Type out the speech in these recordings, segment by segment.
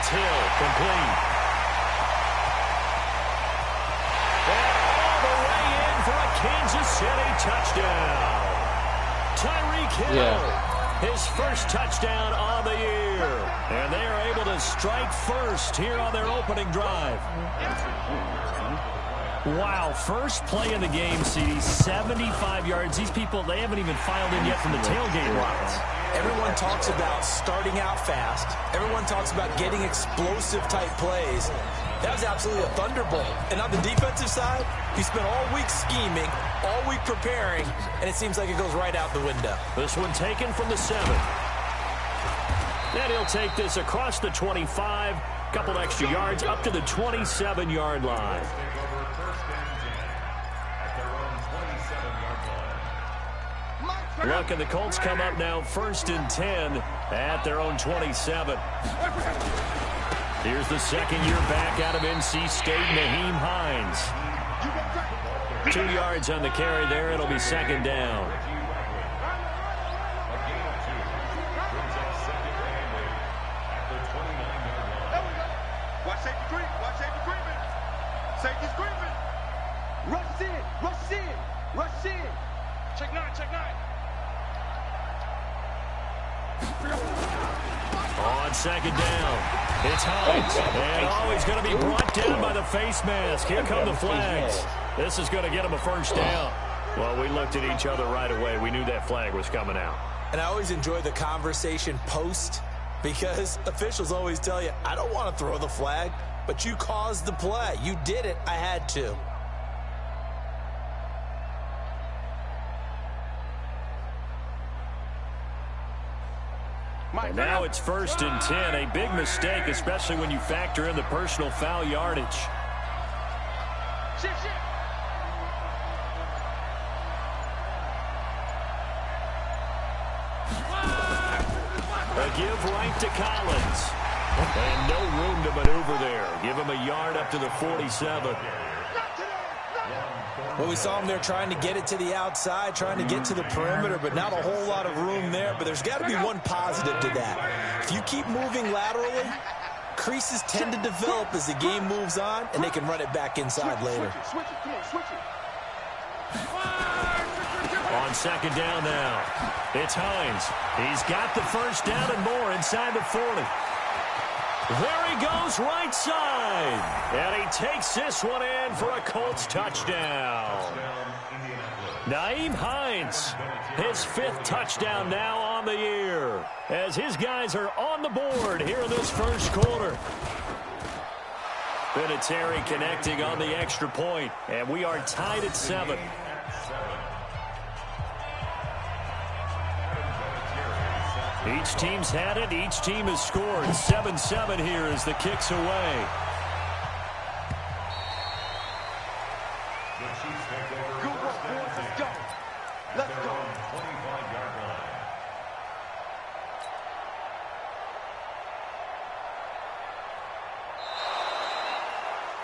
It's Hill, complete. And all the way in for a Kansas City touchdown. Tyreek Hill, his first touchdown on the year. And they are able to strike first here on their opening drive. Wow, first play in the game, CD, 75 yards. These people, they haven't even filed in yet from the tailgate lines. Everyone talks about starting out fast. Everyone talks about getting explosive-type plays. That was absolutely a thunderbolt. And on the defensive side, he spent all week scheming, all week preparing, and it seems like it goes right out the window. This one taken from the 7. And he'll take this across the 25, couple extra yards up to the 27-yard line. Look, and the Colts come up now 1st and 10 at their own 27. Here's the second year back out of NC State, Nyheim Hines. 2 yards on the carry there. It'll be second down. Watch safety creep. Watch safety creeping. Safety's creeping. Rush in. Rush in. Rush in. Check 9. Check 9. On second down, it's Hines. And he's going to be brought down by the face mask. Here come the flags. This is going to get him a first down. Well, we looked at each other right away. We knew that flag was coming out. And I always enjoy the conversation post because officials always tell you, I don't want to throw the flag, but you caused the play. You did it. I had to. And now it's 1st and 10. A big mistake, especially when you factor in the personal foul yardage. Shift. A give right to Collins. And no room to maneuver there. Give him a yard up to the 47. Well, we saw him there trying to get it to the outside, trying to get to the perimeter, but not a whole lot of room there. But there's got to be one positive to that. If you keep moving laterally, creases tend to develop as the game moves on, and they can run it back inside later. Switch it. Come on, switch it. On second down now, it's Hines. He's got the first down and more inside the 40. There he goes, right side. And he takes this one in for a Colts touchdown. Nyheim Hines, his 5th touchdown now on the year, as his guys are on the board here in this first quarter. Vinatieri connecting on the extra point, and we are tied at 7. Each team's had it. Each team has scored. 7-7 here as the kick's away. Good work, boys. Let's go. Let's go.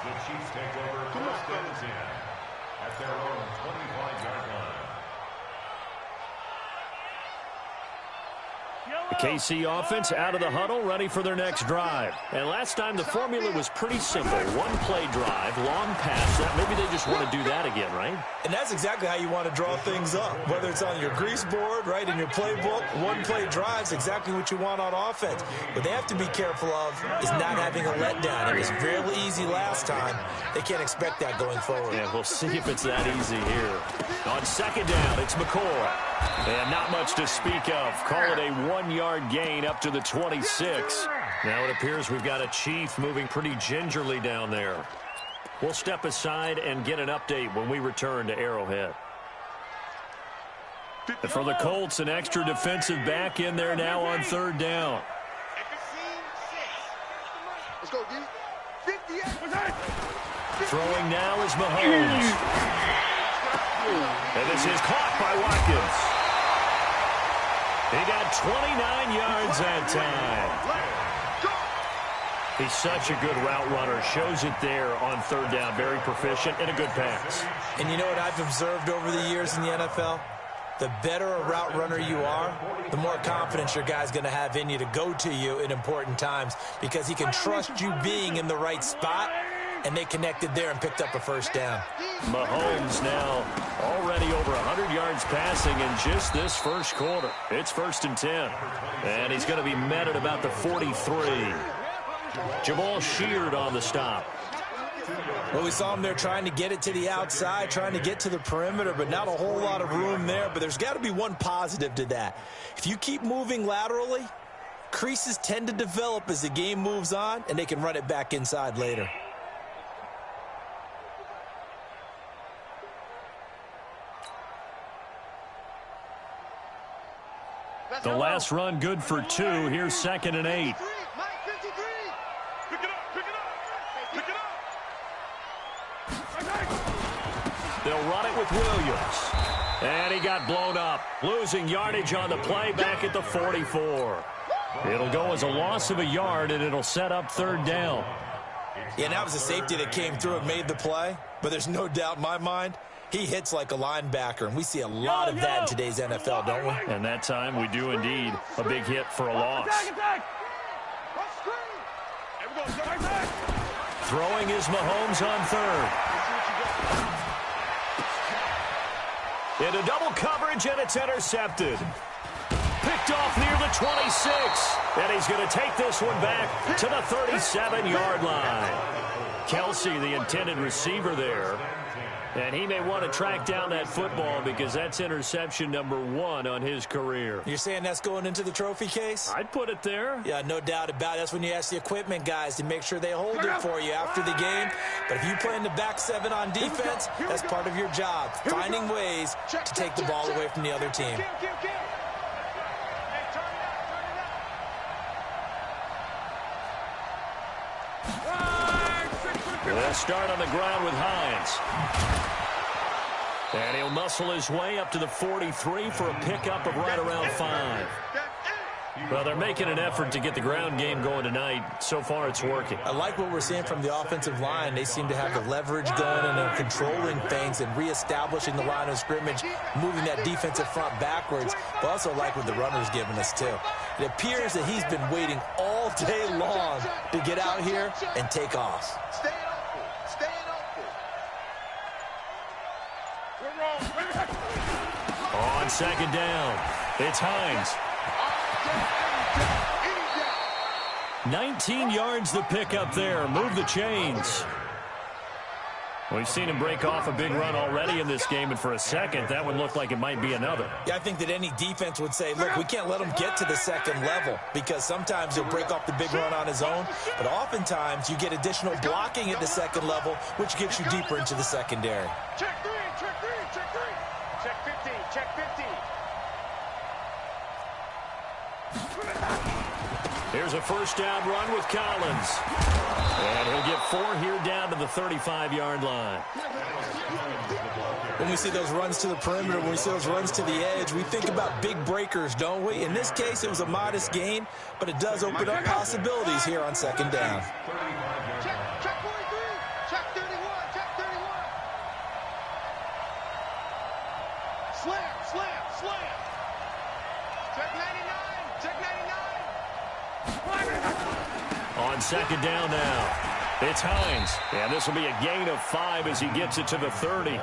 The Chiefs take over 1st and 10 at their own 25-yard line. The KC offense out of the huddle, ready for their next drive. And last time the formula was pretty simple. One play drive, long pass. That maybe they just want to do that again, right? And that's exactly how you want to draw things up. Whether it's on your grease board, right, in your playbook, one play drive's exactly what you want on offense. What they have to be careful of is not having a letdown. It was really easy last time. They can't expect that going forward. Yeah, we'll see if it's that easy here. On second down, it's McCoy. And not much to speak of. Call it a 1-yard gain up to the 26. Now it appears we've got a Chief moving pretty gingerly down there. We'll step aside and get an update when we return to Arrowhead. And for the Colts, an extra defensive back in there now on 3rd down. Let's go, D. 58. Throwing now is Mahomes. And this is caught by Watkins. He got 29 yards that time. He's such a good route runner. Shows it there on 3rd down. Very proficient and a good pass. And you know what I've observed over the years in the NFL? the better a route runner you are, the more confidence your guy's going to have in you to go to you in important times because he can trust you being in the right spot, and they connected there and picked up a first down. Mahomes now already over 100 yards passing in just this first quarter. It's 1st and 10. And he's going to be met at about the 43. Jamal Sheard on the stop. Well, we saw him there trying to get it to the outside, trying to get to the perimeter, but not a whole lot of room there. But there's got to be one positive to that. If you keep moving laterally, creases tend to develop as the game moves on, and they can run it back inside later. The last run good for 2. Here's 2nd and 8. They'll run it with Williams. And he got blown up. Losing yardage on the play back at the 44. It'll go as a loss of a yard, and it'll set up 3rd down. Yeah, that was a safety that came through and made the play. But there's no doubt in my mind, he hits like a linebacker, and we see a lot of that in today's NFL, don't we? And that time we do indeed. A big hit for a loss. Throwing is Mahomes on 3rd. Into double coverage, and it's intercepted. Picked off near the 26. And he's going to take this one back to the 37-yard line. Kelsey, the intended receiver there. And he may want to track down that football because that's interception number 1 on his career. You're saying that's going into the trophy case? I'd put it there. Yeah, no doubt about it. That's when you ask the equipment guys to make sure they hold it for you after the game. But if you play in the back 7 on defense, that's part of your job, finding ways to take the ball away from the other team. They'll start on the ground with Hines. And he'll muscle his way up to the 43 for a pickup of right around 5. Well, they're making an effort to get the ground game going tonight. So far, it's working. I like what we're seeing from the offensive line. They seem to have the leverage going, and they're controlling things and reestablishing the line of scrimmage, moving that defensive front backwards. But also like what the runner's giving us, too. It appears that he's been waiting all day long to get out here and take off. On 2nd down, it's Hines. 19 yards the pickup there. Move the chains. We've seen him break off a big run already in this game, and for a second, that would look like it might be another. Yeah, I think that any defense would say, look, we can't let him get to the 2nd level because sometimes he'll break off the big run on his own, but oftentimes you get additional blocking at the 2nd level, which gets you deeper into the secondary. Check 3, check 3, check 3. Check 15, check 15. Here's a 1st down run with Collins. And he'll get 4 here down to the 35-yard line. When we see those runs to the perimeter, when we see those runs to the edge, we think about big breakers, don't we? In this case, it was a modest gain, but it does open up possibilities here on 2nd down. Check 43, check 31, check 31. Slam, slam, slam. Check 99, check 99. On 2nd down now, it's Hines. And this will be a gain of 5 as he gets it to the 30.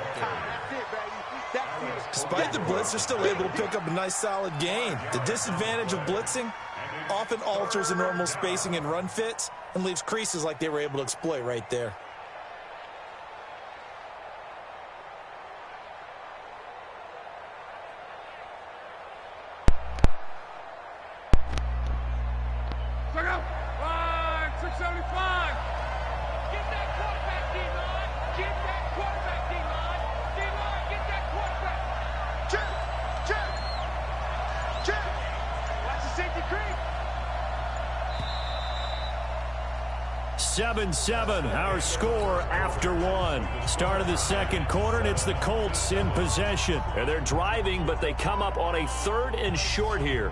Despite the blitz, they're still able to pick up a nice solid gain. The disadvantage of blitzing often alters the normal spacing and run fits and leaves creases like they were able to exploit right there. Seven, our score after 1. Start of the 2nd quarter, and it's the Colts in possession. And they're driving, but they come up on a 3rd and short here.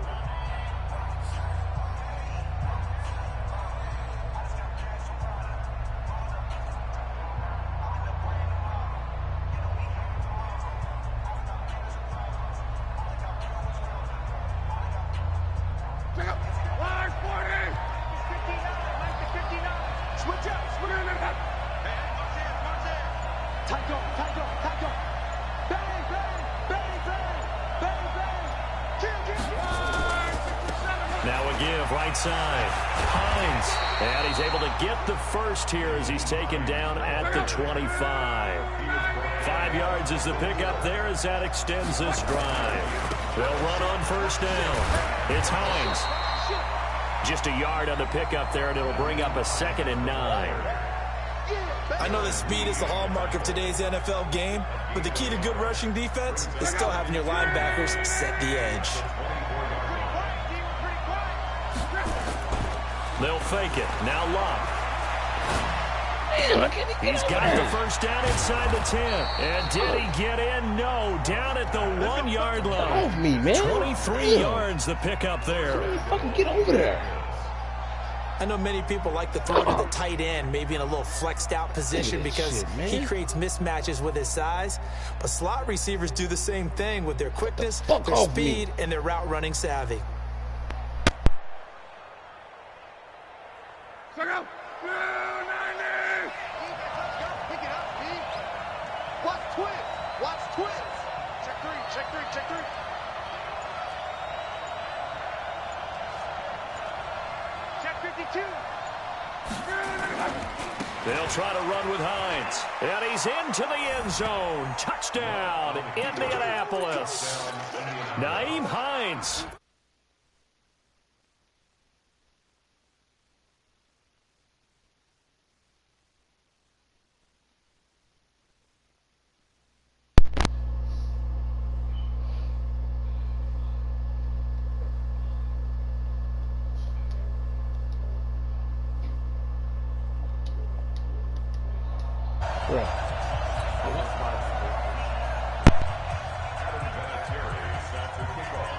Tight go, tight go, tight go. Bang, bang, bang, bang, bang, bang. Kill, kill, kill. Now a give, right side. Hines. And he's able to get the first here as he's taken down at the 25. 5 yards is the pickup there as that extends this drive. They'll run on first down. It's Hines. Just a yard on the pickup there, and it'll bring up a 2nd and 9. I know that speed is the hallmark of today's NFL game, but the key to good rushing defense is still having your linebackers set the edge. They'll fake it. Now Locke. He's got the first down inside the 10. And did he get in? No. Down at the 1-yard line. Get off me, man. 23 yards the pickup there. Fucking get over there. I know many people like to throw to the tight end, maybe in a little flexed out position because he creates mismatches with his size. But slot receivers do the same thing with their quickness, their speed, and their route running savvy. Check out. Pick it up, D. Watch twins. Watch twins. Check three, check three, check three. Check 52. They'll try to run with Hines. And he's into the end zone. Touchdown, Indianapolis. Nyheim Hines.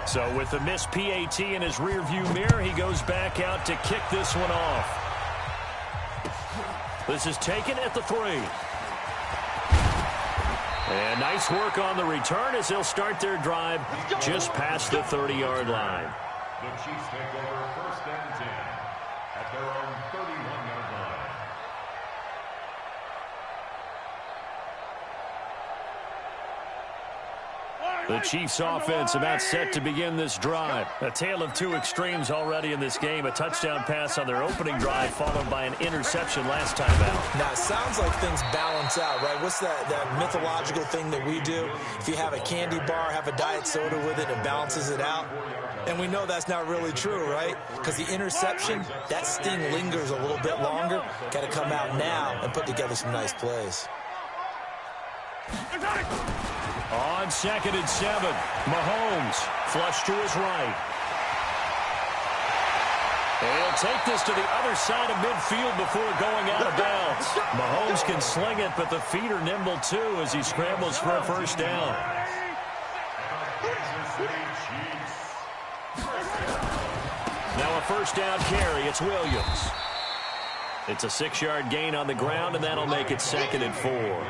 So with the missed PAT in his rearview mirror, he goes back out to kick this one off. This is taken at the 3. And nice work on the return as they'll start their drive just past the 30-yard line. The Chiefs take over 1st and 10 at their own 31-yard line. The Chiefs offense about set to begin this drive. A tale of two extremes already in this game. A touchdown pass on their opening drive followed by an interception last time out. Now, it sounds like things balance out, right? What's that mythological thing that we do? If you have a candy bar, have a diet soda with it, it balances it out. And we know that's not really true, right? Because the interception, that sting lingers a little bit longer. Got to come out now and put together some nice plays. On 2nd and 7, Mahomes flush to his right. He'll take this to the other side of midfield before going out of bounds. Mahomes can sling it, but the feet are nimble too as he scrambles for a first down. Now a first down carry. It's Williams. It's a 6-yard gain on the ground, and that'll make it 2nd and 4.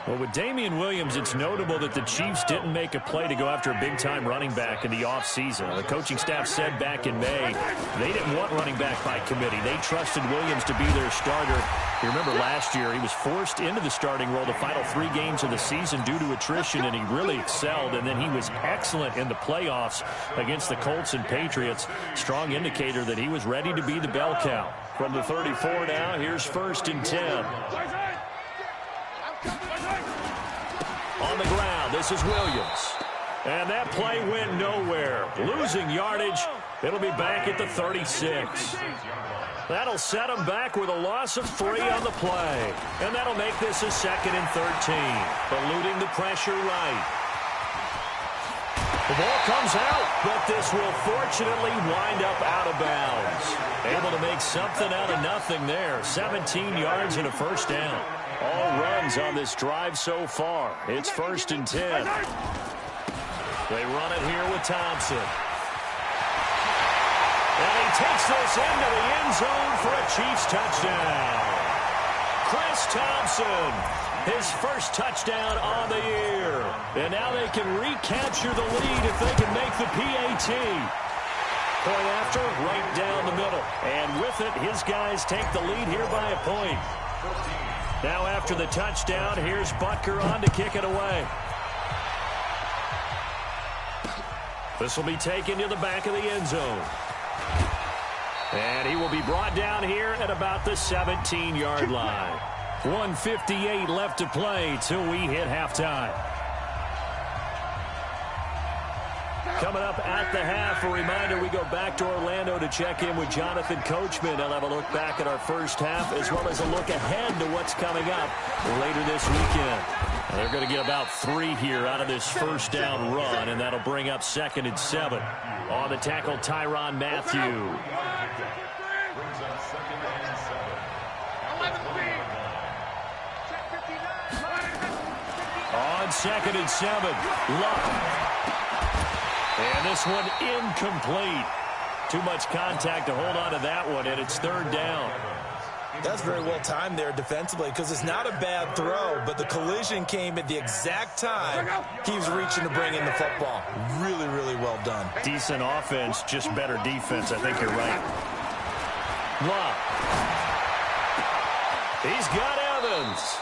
Well, with Damian Williams, it's notable that the Chiefs didn't make a play to go after a big-time running back in the offseason. The coaching staff said back in May they didn't want running back by committee. They trusted Williams to be their starter. You remember last year he was forced into the starting role the final 3 games of the season due to attrition, and he really excelled. And then he was excellent in the playoffs against the Colts and Patriots. Strong indicator that he was ready to be the bell cow. From the 34 now, here's 1st and 10. On the ground, this is Williams. And that play went nowhere. Losing yardage. It'll be back at the 36. That'll set him back with a loss of 3 on the play. And that'll make this a 2nd and 13. Eluding the pressure right. The ball comes out, but this will fortunately wind up out of bounds. Able to make something out of nothing there. 17 yards and a first down. All runs on this drive so far. It's 1st and 10. They run it here with Thompson. And he takes this into the end zone for a Chiefs touchdown. Chris Thompson, his first touchdown on the year. And now they can recapture the lead if they can make the PAT. Point after, right down the middle. And with it, his guys take the lead here by a point. Now after the touchdown, here's Butker on to kick it away. This will be taken to the back of the end zone. And he will be brought down here at about the 17-yard line. 1:58 left to play till we hit halftime. Coming up at the half, a reminder, we go back to Orlando to check in with Jonathan Coachman. He'll have a look back at our first half as well as a look ahead to what's coming up later this weekend. And they're going to get about 3 here out of this first down run, and that'll bring up 2nd and 7. On the tackle, Tyrann Mathieu. Brings up 2nd and 7. On 2nd and 7, Luck. And this one incomplete. Too much contact to hold on to that one, and it's 3rd down. That's very well timed there defensively because it's not a bad throw, but the collision came at the exact time he was reaching to bring in the football. Really, really well done. Decent offense, just better defense. I think you're right. Luck. He's got Evans.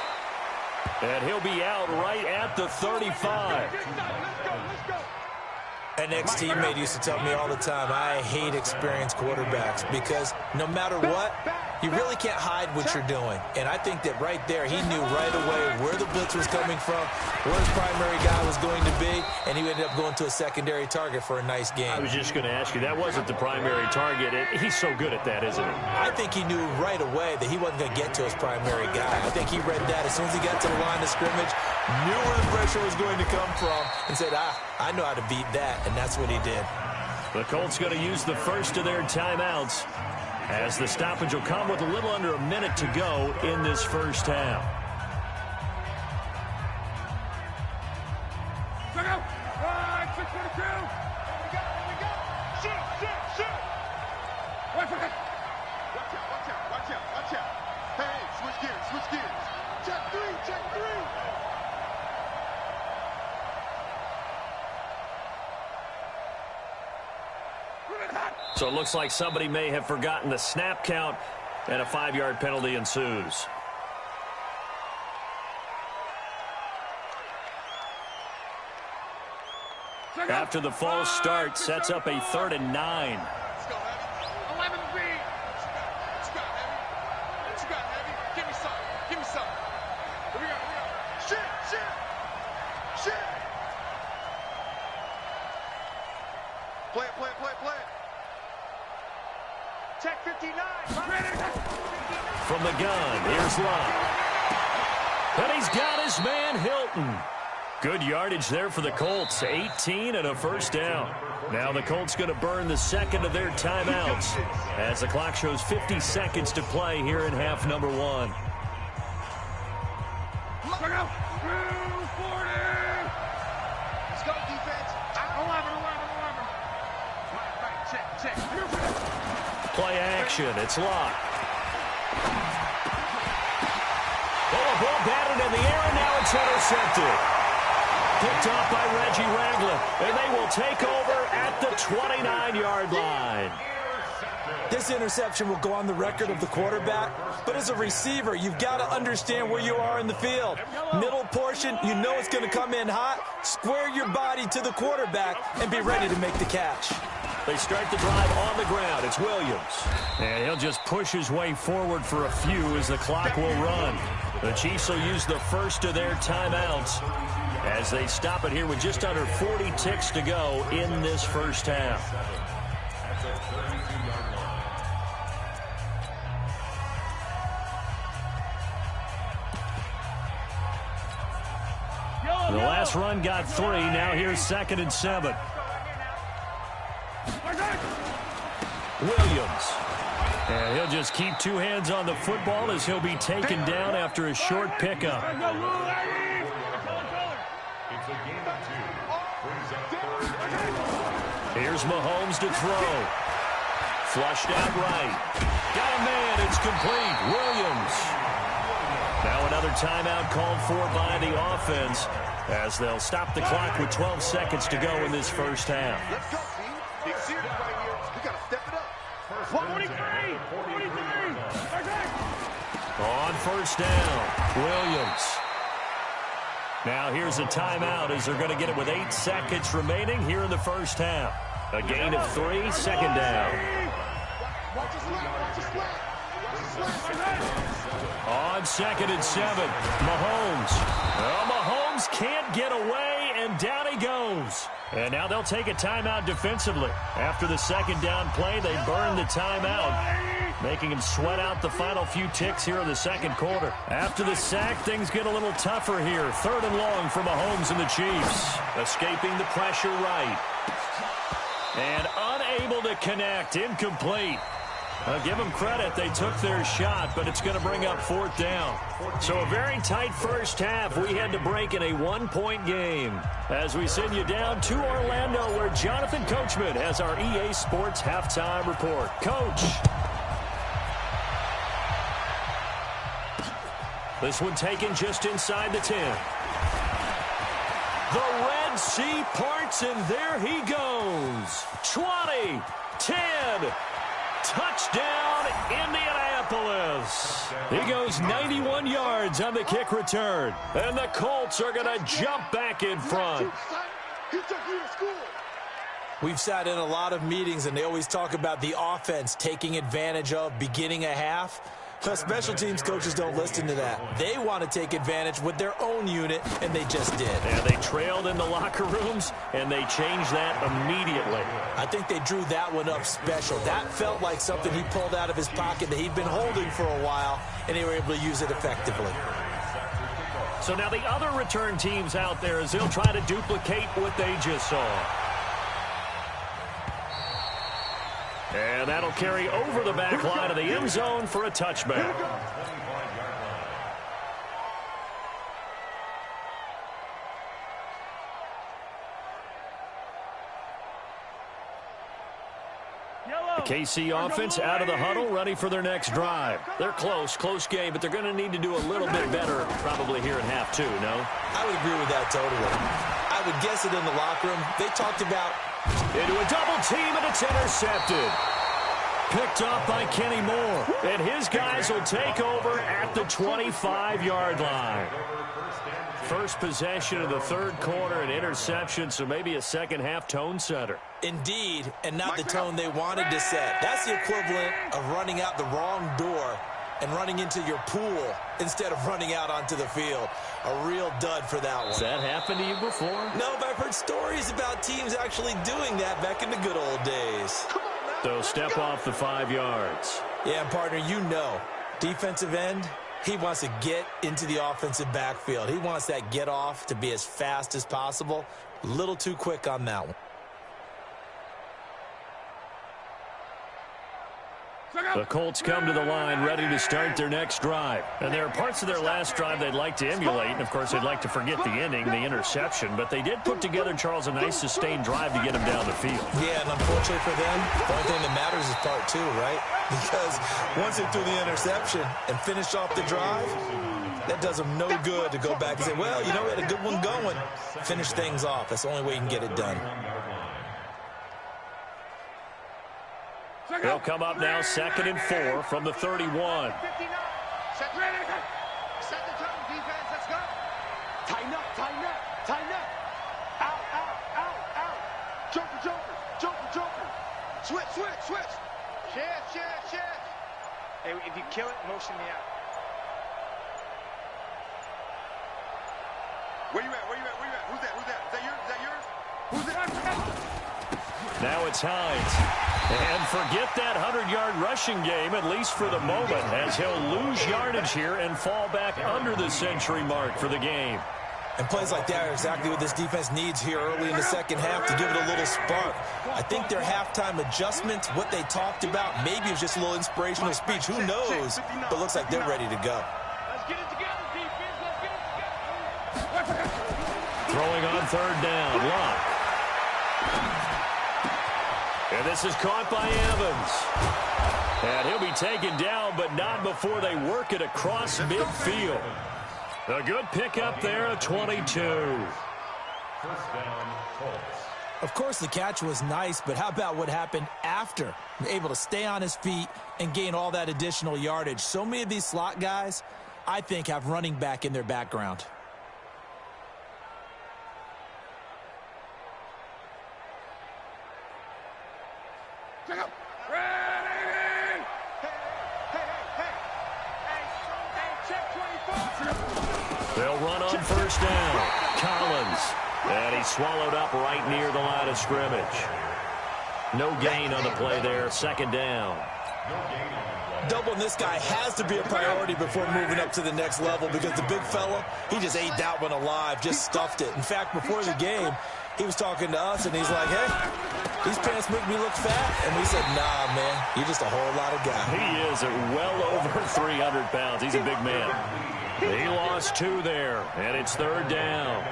And he'll be out right at the 35. An ex-teammate used to tell me all the time, I hate experienced quarterbacks because no matter what, you really can't hide what you're doing. And I think that right there, he knew right away where the blitz was coming from, where his primary guy was going to be, and he ended up going to a secondary target for a nice game. I was just going to ask you, that wasn't the primary target. He's so good at that, isn't he? I think he knew right away that he wasn't going to get to his primary guy. I think he read that as soon as he got to the line of scrimmage, knew where the pressure was going to come from, and said, I know how to beat that, and that's what he did. The Colts going to use the first of their timeouts as the stoppage will come with a little under a minute to go in this first half. Check out. 6:42. Shoot. Watch out. Hey, switch gears. Check three. So it looks like somebody may have forgotten the snap count, and a 5-yard penalty ensues. After the false start, sets up a 3rd and 9. Let's go, Heavy. 11 B. What you got, Heavy? Give me some. Here we go. Shit. Play it. Check 59. From the gun, here's Luck. And he's got his man Hilton. Good yardage there for the Colts. 18 and a first down. Now the Colts going to burn the second of their timeouts as the clock shows 50 seconds to play here in half number 1. Look out. 240. Let's go, defense. 11. Right. Check. Play action. It's Luck. Oh, a ball batted in the air, and now it's intercepted. Picked off by Reggie Ragland, and they will take over at the 29-yard line. This interception will go on the record of the quarterback, but as a receiver, you've got to understand where you are in the field. Middle portion, you know it's going to come in hot. Square your body to the quarterback and be ready to make the catch. They start the drive on the ground. It's Williams. And he'll just push his way forward for a few as the clock will run. The Chiefs will use the first of their timeouts as they stop it here with just under 40 ticks to go in this first half. The last run got 3. Now here's 2nd and 7. Williams. And he'll just keep 2 hands on the football as he'll be taken down after a short pickup. It's a gain of 2. Brings up 3rd and 2. Here's Mahomes to throw. Flushed out right. Got a man. It's complete. Williams. Now another timeout called for by the offense as they'll stop the clock with 12 seconds to go in this first half. Let's go, team. Big series right here. We got to step it up. 43. On first down, Williams. Now here's a timeout as they're going to get it with 8 seconds remaining here in the first half. A gain of 3, second down. On second and 7, Mahomes. Well, Mahomes can't get away, and down he goes. And now they'll take a timeout defensively. After the second down play, they burn the timeout, making him sweat out the final few ticks here in the second quarter. After the sack, things get a little tougher here. 3rd and long for Mahomes and the Chiefs. Escaping the pressure right. And unable to connect. Incomplete. I'll give them credit. They took their shot, but it's going to bring up 4th down. So a very tight first half. We had to break in a 1-point game. As we send you down to Orlando, where Jonathan Coachman has our EA Sports halftime report. Coach. This one taken just inside the 10. The Red Sea parts, and there he goes. 20, 10. Touchdown, Indianapolis. He goes 91 yards on the kick return. And the Colts are going to jump back in front. We've sat in a lot of meetings, and they always talk about the offense taking advantage of beginning a half. But special teams coaches don't listen to that. They want to take advantage with their own unit, and they just did. Yeah, they trailed in the locker rooms, and they changed that immediately. I think they drew that one up special. That felt like something he pulled out of his pocket that he'd been holding for a while, and they were able to use it effectively. So now the other return teams out there, as they'll try to duplicate what they just saw. And that'll carry over the back line of the end zone for a touchback. The KC offense out of the huddle, ready for their next drive. They're close game, but they're going to need to do a little bit better probably here in half 2, no? I would agree with that totally. I would guess it in the locker room. They talked about into a double team, and it's intercepted. Picked off by Kenny Moore. And his guys will take over at the 25-yard line. First possession of the third quarter, an interception, so maybe a second-half tone setter. Indeed, and not the tone they wanted to set. That's the equivalent of running out the wrong door and running into your pool instead of running out onto the field. A real dud for that one. Has that happened to you before? No, but I've heard stories about teams actually doing that back in the good old days. So step off the 5 yards. Yeah, partner, you know, defensive end, he wants to get into the offensive backfield. He wants that get off to be as fast as possible. A little too quick on that one. The Colts come to the line ready to start their next drive. And there are parts of their last drive they'd like to emulate. And, of course, they'd like to forget the ending, the interception. But they did put together, Charles, a nice sustained drive to get him down the field. Yeah, and unfortunately for them, the only thing that matters is part 2, right? Because once they threw the interception and finished off the drive, that does them no good to go back and say, well, you know, we had a good one going. Finish things off. That's the only way you can get it done. They'll come up now 2nd and 4 from the 31. Set the tone, defense. Let's go. Tighten up. Out. Joker. Switch. Share. Hey, if you kill it, motion me out. Where you at? Who's that? Is that yours? Now it's Hines. And forget that 100-yard rushing game, at least for the moment, as he'll lose yardage here and fall back under the century mark for the game. And plays like that are exactly what this defense needs here early in the second half to give it a little spark. I think their halftime adjustments, what they talked about, maybe it was just a little inspirational speech. Who knows? But it looks like they're ready to go. Let's get it together, defense. Let's get it together. Throwing on 3rd down, Locke. And this is caught by Evans. And he'll be taken down, but not before they work it across midfield. A good pickup there, a 22. First down, Colts. Of course, the catch was nice, but how about what happened after? Able to stay on his feet and gain all that additional yardage. So many of these slot guys, I think, have running back in their background. Check up. They'll run on first down. Collins. And he's swallowed up right near the line of scrimmage. No gain on the play there. Second down. Doubling this guy has to be a priority before moving up to the next level because the big fella, he just ate that one alive, just stuffed it. In fact, before the game, he was talking to us, and he's like, hey, these pants make me look fat. And we said, nah, man, you're just a whole lot of guy. He is at well over 300 pounds. He's a big man. He lost 2 there, and it's third down.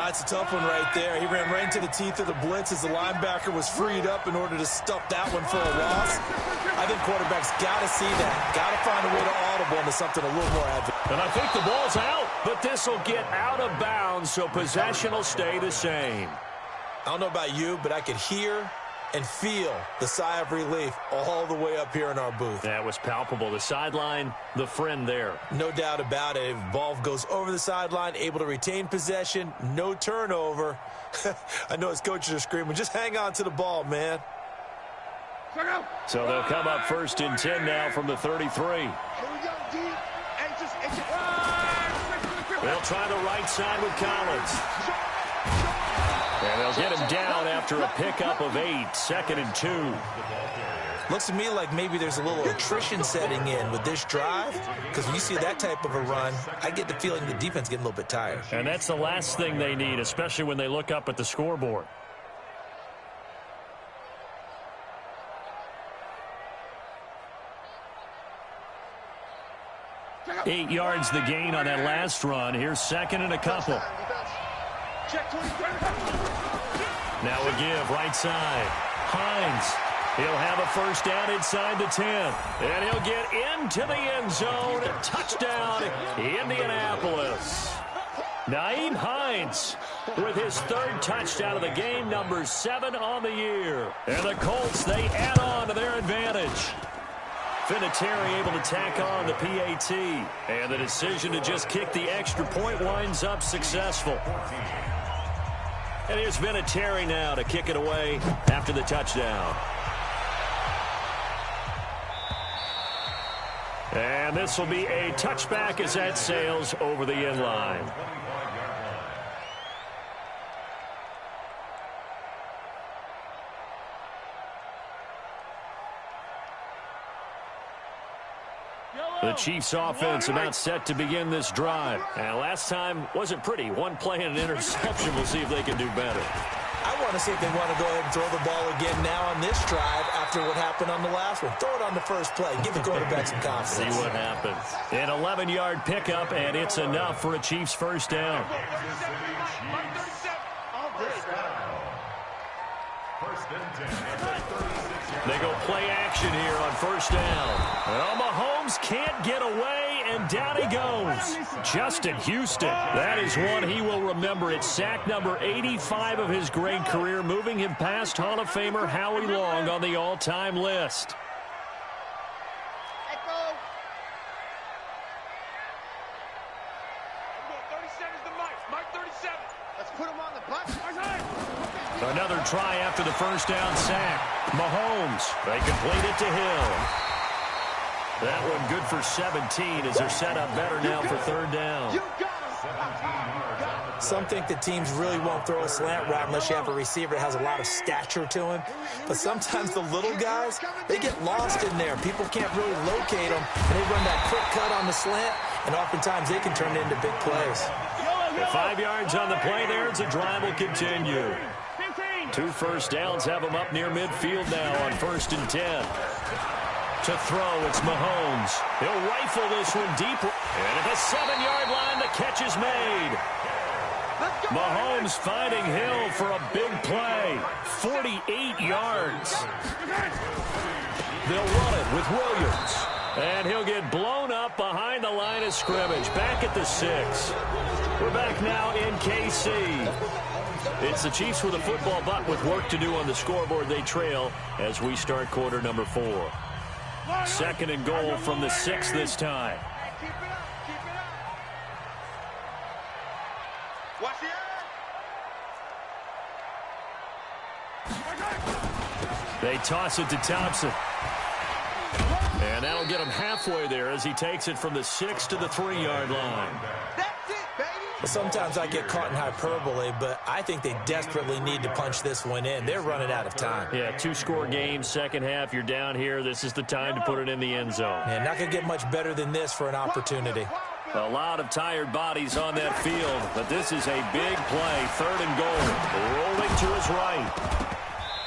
It's a tough one right there. He ran right into the teeth of the blitz as the linebacker was freed up in order to stuff that one for a loss. I think quarterbacks got to see that. Got to find a way to audible into something a little more advantageous. And I think the ball's out, but this will get out of bounds, so possession will stay the same. I don't know about you, but I could hear and feel the sigh of relief all the way up here in our booth. That was palpable. The sideline, the friend there. No doubt about it. If ball goes over the sideline, able to retain possession, no turnover. I know his coaches are screaming, just hang on to the ball, man. So they'll come up first and 10 now from the 33. They'll try the right side with Collins. And they'll get him down after a pickup of 8, second and 2. Looks to me like maybe there's a little attrition setting in with this drive, because when you see that type of a run, I get the feeling the defense getting a little bit tired. And that's the last thing they need, especially when they look up at the scoreboard. Eight yards the gain on that last run. Here's second and a couple. Now a give, right side. Hines. He'll have a first down inside the 10. And he'll get into the end zone. Touchdown, Indianapolis. Nyheim Hines with his 3rd touchdown of the game, number 7 on the year. And the Colts, they add on to their advantage. Vinatieri able to tack on the PAT. And the decision to just kick the extra point winds up successful. And here's Vinatieri now to kick it away after the touchdown. And this will be a touchback as that sails over the end line. The Chiefs offense about set to begin this drive. And last time wasn't pretty. One play and an interception. We'll see if they can do better. I want to see if they want to go ahead and throw the ball again now on this drive after what happened on the last one. Throw it on the first play. Give the quarterback some confidence. See what happens. An 11-yard pickup, and it's enough for a Chiefs first down. They go play action here on first down. Well, Mahomes can't get away, and down he goes. Justin Houston, that is one he will remember. It's sack number 85 of his great career, moving him past Hall of Famer Howie Long on the all-time list. Another try after the first down sack. Mahomes, they complete it to Hill. That one good for 17 as they're set up better now for third down. Some think that teams really won't throw a slant route unless you have a receiver that has a lot of stature to him. But sometimes the little guys, they get lost in there. People can't really locate them, and they run that quick cut on the slant, and oftentimes they can turn it into big plays. With 5 yards on the play there, as the drive will continue. 2 first downs have them up near midfield now on first and 10. To throw, it's Mahomes. He'll rifle this one deep. And at the 7-yard line, the catch is made. Mahomes finding Hill for a big play. 48 yards. They'll run it with Williams. And he'll get blown up behind the line of scrimmage. Back at the 6. We're back now in KC. It's the Chiefs with a football, but with work to do on the scoreboard. They trail as we start quarter number 4. Second and goal from the 6 this time. Keep it up. Keep it up. Watch the They toss it to Thompson. And that'll get him halfway there as he takes it from the 6 to the 3-yard line. That's it, baby. Sometimes I get caught in hyperbole, but I think they desperately need to punch this one in. They're running out of time. Yeah, 2-score game, second half, you're down here. This is the time to put it in the end zone. And not going to get much better than this for an opportunity. A lot of tired bodies on that field, but this is a big play. 3rd and goal, rolling to his right.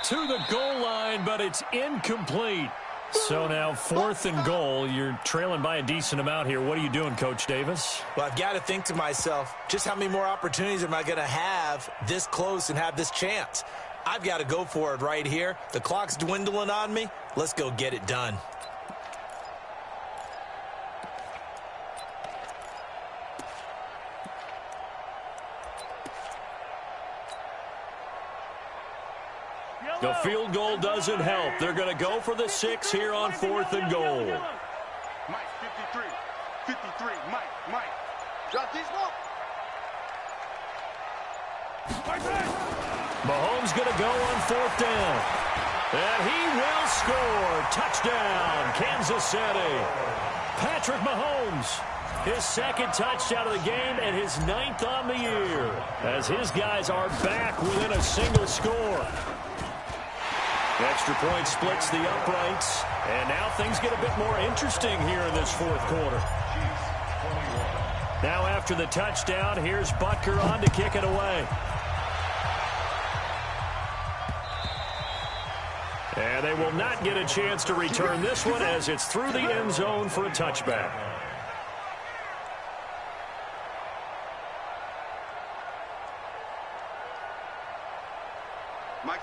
To the goal line, but it's incomplete. So now 4th and goal. You're trailing by a decent amount here. What are you doing, Coach Davis? Well, I've got to think to myself, just how many more opportunities am I going to have this close and have this chance? I've got to go for it right here. The clock's dwindling on me. Let's go get it done. The field goal doesn't help. They're going to go for the 6 here on 4th and goal. Mike, 53. 53. Mike. Drop these ball. Mahomes going to go on 4th down. And he will score. Touchdown, Kansas City. Patrick Mahomes, his 2nd touchdown of the game and his 9th on the year, as his guys are back within a single score. Extra point splits the uprights, and now things get a bit more interesting here in this 4th quarter. Now after the touchdown, here's Butker on to kick it away. And they will not get a chance to return this one as it's through the end zone for a touchback.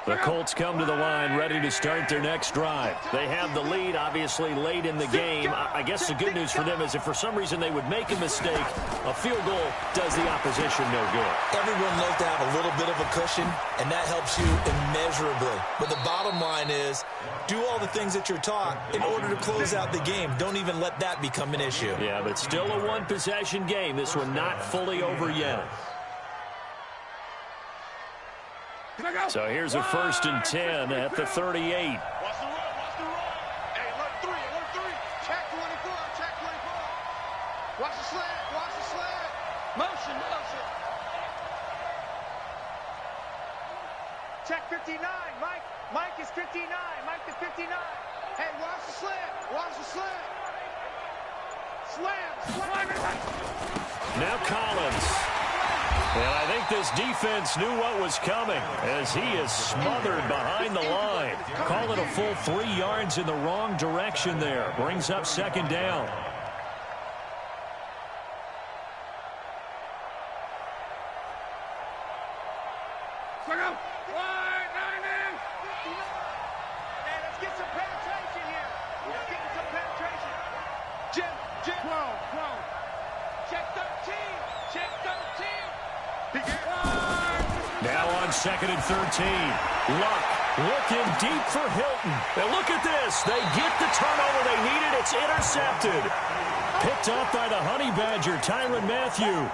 The Colts come to the line ready to start their next drive. They have the lead, obviously, late in the game. I guess the good news for them is if for some reason they would make a mistake, a field goal does the opposition no good. Everyone loves to have a little bit of a cushion, and that helps you immeasurably. But the bottom line is, do all the things that you're taught in order to close out the game. Don't even let that become an issue. Yeah, but still a one-possession game. This one not fully over yet. So here's a 1st and 10 at the 38. Watch the run. Hey, alert 3. Check 24. Watch the slant. Motion. Check 59. Mike is 59. Mike is 59. Hey, watch the slant. Slam. Now Collins. And I think this defense knew what was coming as he is smothered behind the line. Call it a full 3 yards in the wrong direction there. Brings up 2nd down. Let's get some penetration here. Let's get some penetration. Jim. 12. Check 13. Now on 2nd and 13. Luck looking deep for Hilton. And look at this. They get the turnover they needed. It's intercepted. Picked up by the Honey Badger, Tyrann Mathieu.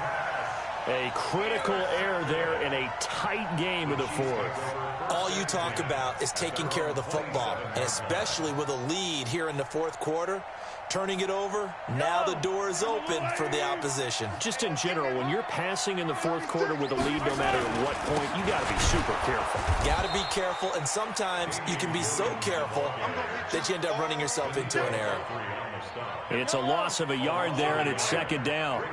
A critical error there in a tight game of the 4th. All you talk about is taking care of the football, and especially with a lead here in the 4th quarter. Turning it over, now the door is open for the opposition. Just in general, when you're passing in the 4th quarter with a lead, no matter what point, you got to be super careful. Got to be careful, and sometimes you can be so careful that you end up running yourself into an error. It's a loss of a yard there, and it's 2nd down.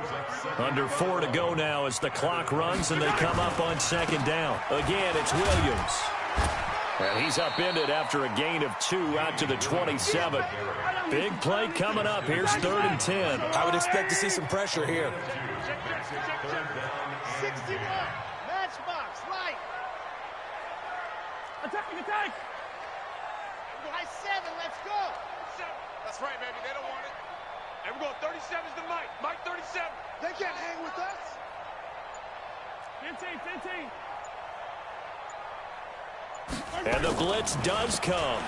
Under 4 to go now as the clock runs, and they come up on 2nd down. Again, it's Williams. And he's upended after a gain of 2 out to the 27. Big play coming up. Here's 3rd and 10. I would expect to see some pressure here. 61. Matchbox. Light. Attack. High 7. Let's go. 7. That's right, baby. They don't want it. And we're going 37's to Mike. Mike 37. They can't hang with us. 15. And the blitz does come.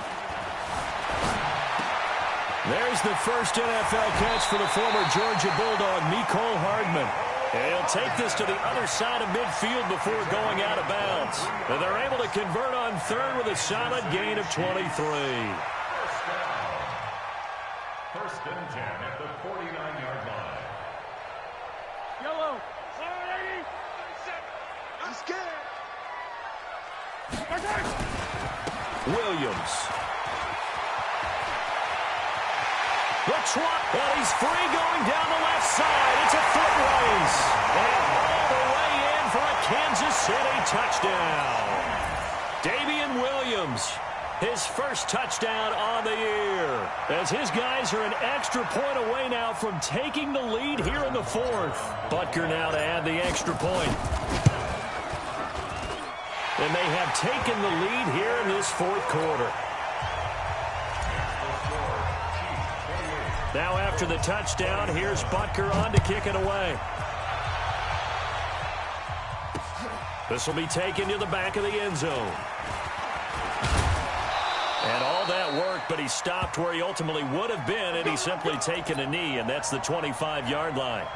There's the first NFL catch for the former Georgia Bulldog, Mecole Hardman. And he'll take this to the other side of midfield before going out of bounds. And they're able to convert on third with a solid gain of 23. First and 10 at the 49-yard line. Yellow. I'm scared. Williams. The trot, and he's free going down the left side. It's a foot race. And all the way in for a Kansas City touchdown. Damian Williams, his first touchdown on the year. As his guys are an extra point away now from taking the lead here in the fourth. Butker now to add the extra point. And they have taken the lead here in this fourth quarter. Now after the touchdown, here's Butker on to kick it away. This will be taken to the back of the end zone. And all that work, but he stopped where he ultimately would have been, and he's simply taken a knee, and that's the 25-yard line.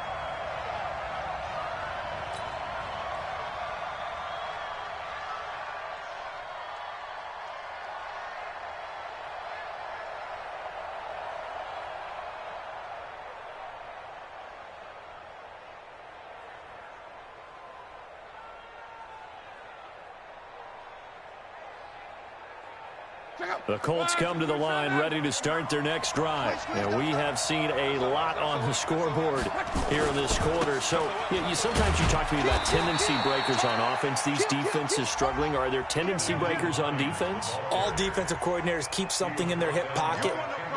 The Colts come to the line ready to start their next drive. And we have seen a lot on the scoreboard here in this quarter. So sometimes you talk to me about tendency breakers on offense. These defenses struggling. Are there tendency breakers on defense? All defensive coordinators keep something in their hip pocket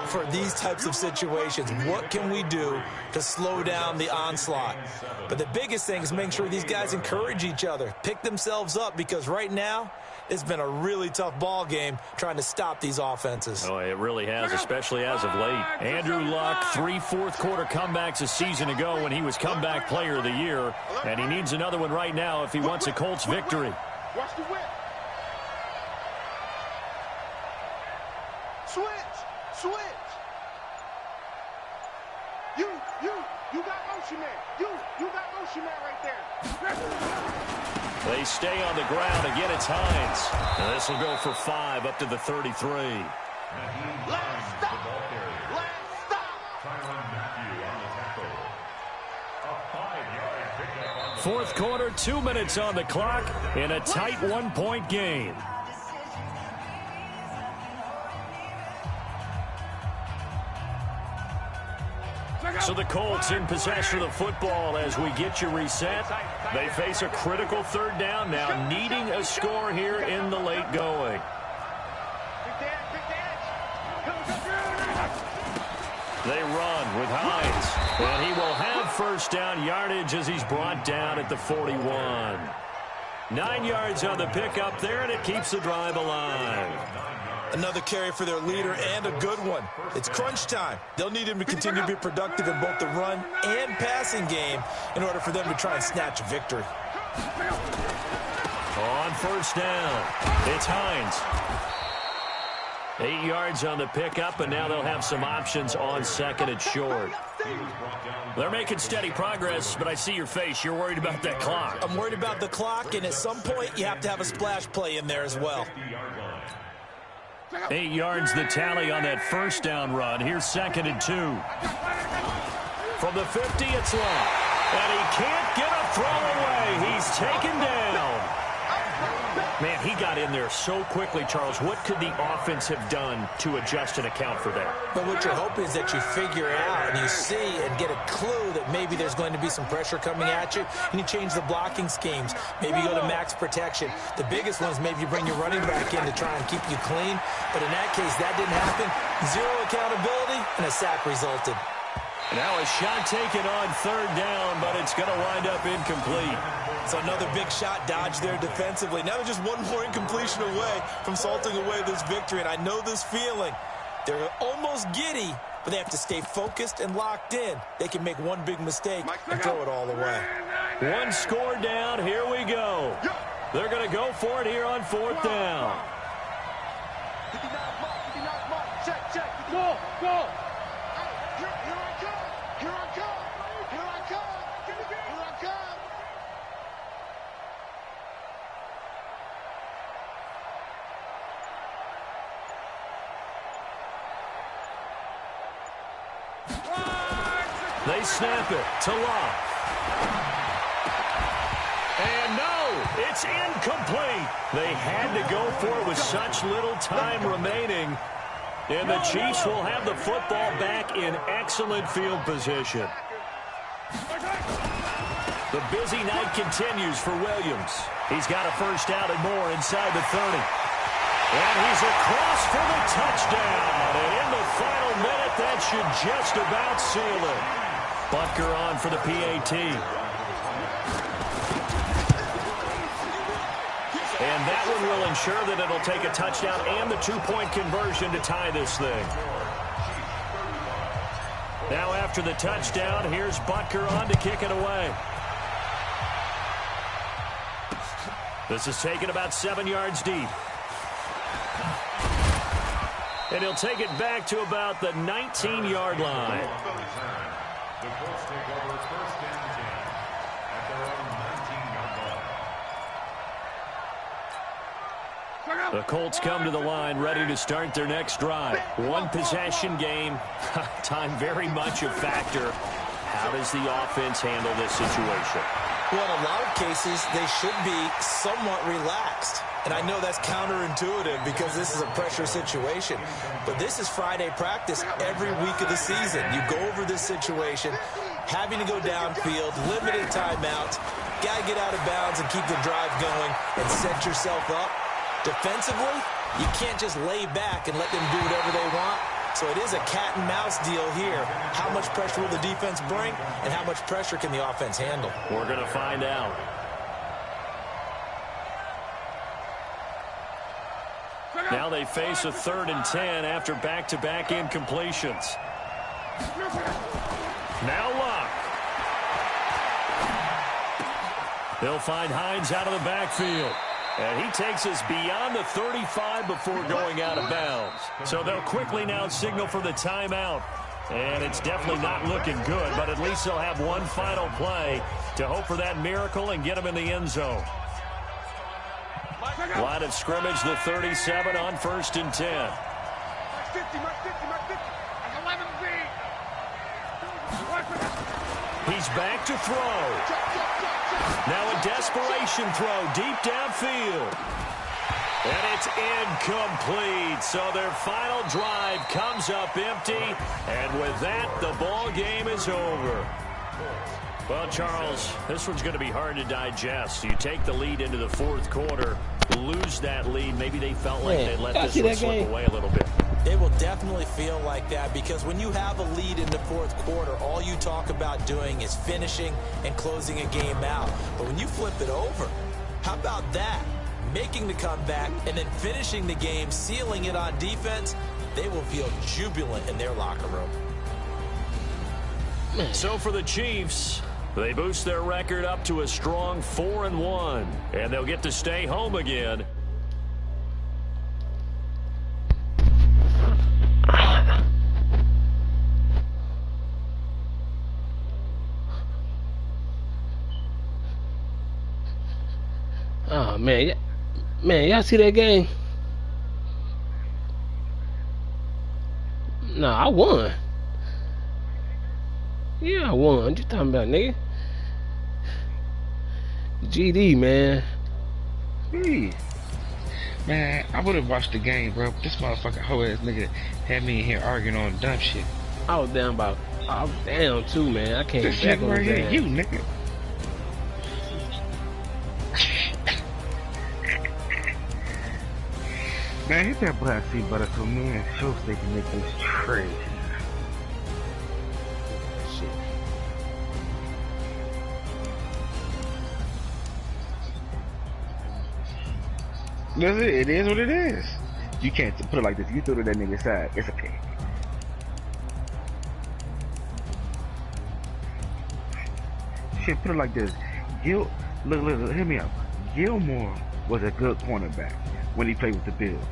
for these types of situations. What can we do to slow down the onslaught? But the biggest thing is making sure these guys encourage each other, pick themselves up, because right now it's been a really tough ball game trying to stop these offenses. Oh, it really has, especially as of late. Andrew Luck, 3 fourth-quarter comebacks a season ago when he was comeback player of the year, and he needs another one right now if he wants a Colts victory. Watch the whip. Switch. You got motion man. You got motion man right there. They stay on the ground. Again, it's Hines. And this will go for 5 up to the 33. Let's stop. Fourth quarter, 2 minutes on the clock in a tight 1-point game. So the Colts in possession of the football as we get you reset. They face a critical third down now, needing a score here in the late going. They run with Hines, and he will have first down yardage as he's brought down at the 41. 9 yards on the pickup there, and it keeps the drive alive. Another carry for their leader, and a good one. It's crunch time. They'll need him to continue to be productive in both the run and passing game in order for them to try and snatch a victory. On first down, it's Hines. 8 yards on the pickup, and now they'll have some options on second and short. They're making steady progress, but I see your face. You're worried about that clock. I'm worried about the clock, and at some point you have to have a splash play in there as well. 8 yards the tally on that first down run. Here's second and 2. From the 50, it's long. And he can't get a throw away. He's taken down. Man, he got in there so quickly, Charles. What could the offense have done to adjust and account for that? But what you're hoping is that you figure out and you see and get a clue that maybe there's going to be some pressure coming at you, and you change the blocking schemes. Maybe you go to max protection. The biggest one is maybe you bring your running back in to try and keep you clean. But in that case, that didn't happen. Zero accountability, and a sack resulted. Now a shot taken on third down, but it's going to wind up incomplete. So another big shot dodged there defensively. Now they're just one more incompletion away from salting away this victory. And I know this feeling. They're almost giddy, but they have to stay focused and locked in. They can make one big mistake and throw it all away. One score down. Here we go. They're going to go for it here on fourth down. Go. Here I come. Here I come. Here I come. Here I come. They snap it to Locke. And no, it's incomplete. They had to go for it with such little time remaining. And the Chiefs will have the football back in excellent field position. The busy night continues for Williams. He's got a first down and more inside the 30. And he's across for the touchdown. And in the final minute, that should just about seal it. Butker on for the PAT. And that one will ensure that it'll take a touchdown and the two-point conversion to tie this thing. Now after the touchdown, here's Butker on to kick it away. This is taken about 7 yards deep. And he'll take it back to about the 19-yard line. The Colts take over first and 10 at their own 19-yard line. The Colts come to the line ready to start their next drive. One possession game. Time very much a factor. How does the offense handle this situation? Well, in a lot of cases, they should be somewhat relaxed. And I know that's counterintuitive because this is a pressure situation. But this is Friday practice every week of the season. You go over this situation, having to go downfield, limited timeouts, got to get out of bounds and keep the drive going and set yourself up. Defensively, you can't just lay back and let them do whatever they want. So it is a cat and mouse deal here. How much pressure will the defense bring and how much pressure can the offense handle? We're going to find out. Now they face a 3rd and 10 after back-to-back incompletions. Now Locke. They'll find Hines out of the backfield. And he takes us beyond the 35 before going out of bounds. So they'll quickly now signal for the timeout. And it's definitely not looking good, but at least they'll have one final play to hope for that miracle and get them in the end zone. Line of scrimmage, the 37 on 1st and 10. He's back to throw. Now a desperation throw deep downfield. And it's incomplete. So their final drive comes up empty. And with that, the ball game is over. Well, Charles, this one's going to be hard to digest. You take the lead into the 4th quarter, lose that lead. Maybe they felt like they let this one slip away a little bit. It will definitely feel like that because when you have a lead in the 4th quarter, all you talk about doing is finishing and closing a game out. But when you flip it over, how about that? Making the comeback and then finishing the game, sealing it on defense, they will feel jubilant in their locker room. So for the Chiefs, they boost their record up to a strong 4-1, and they'll get to stay home again. Oh, man, y'all see that game? No, I won. Yeah, I won. What you talking about, nigga? GD, man. Hey. Man, I would have watched the game, bro. This motherfucking hoe ass nigga had me in here arguing on dumb shit. I was down too, man. I can't This shit right here, you nigga. Man, hit that black seat butter so me and Schultz they can make this trade. Shit. That's it. It is what it is. You can't put it like this. You threw it to that nigga's side. It's okay. Shit, put it like this. Look, hear me out. Gilmore was a good cornerback when he played with the Bills.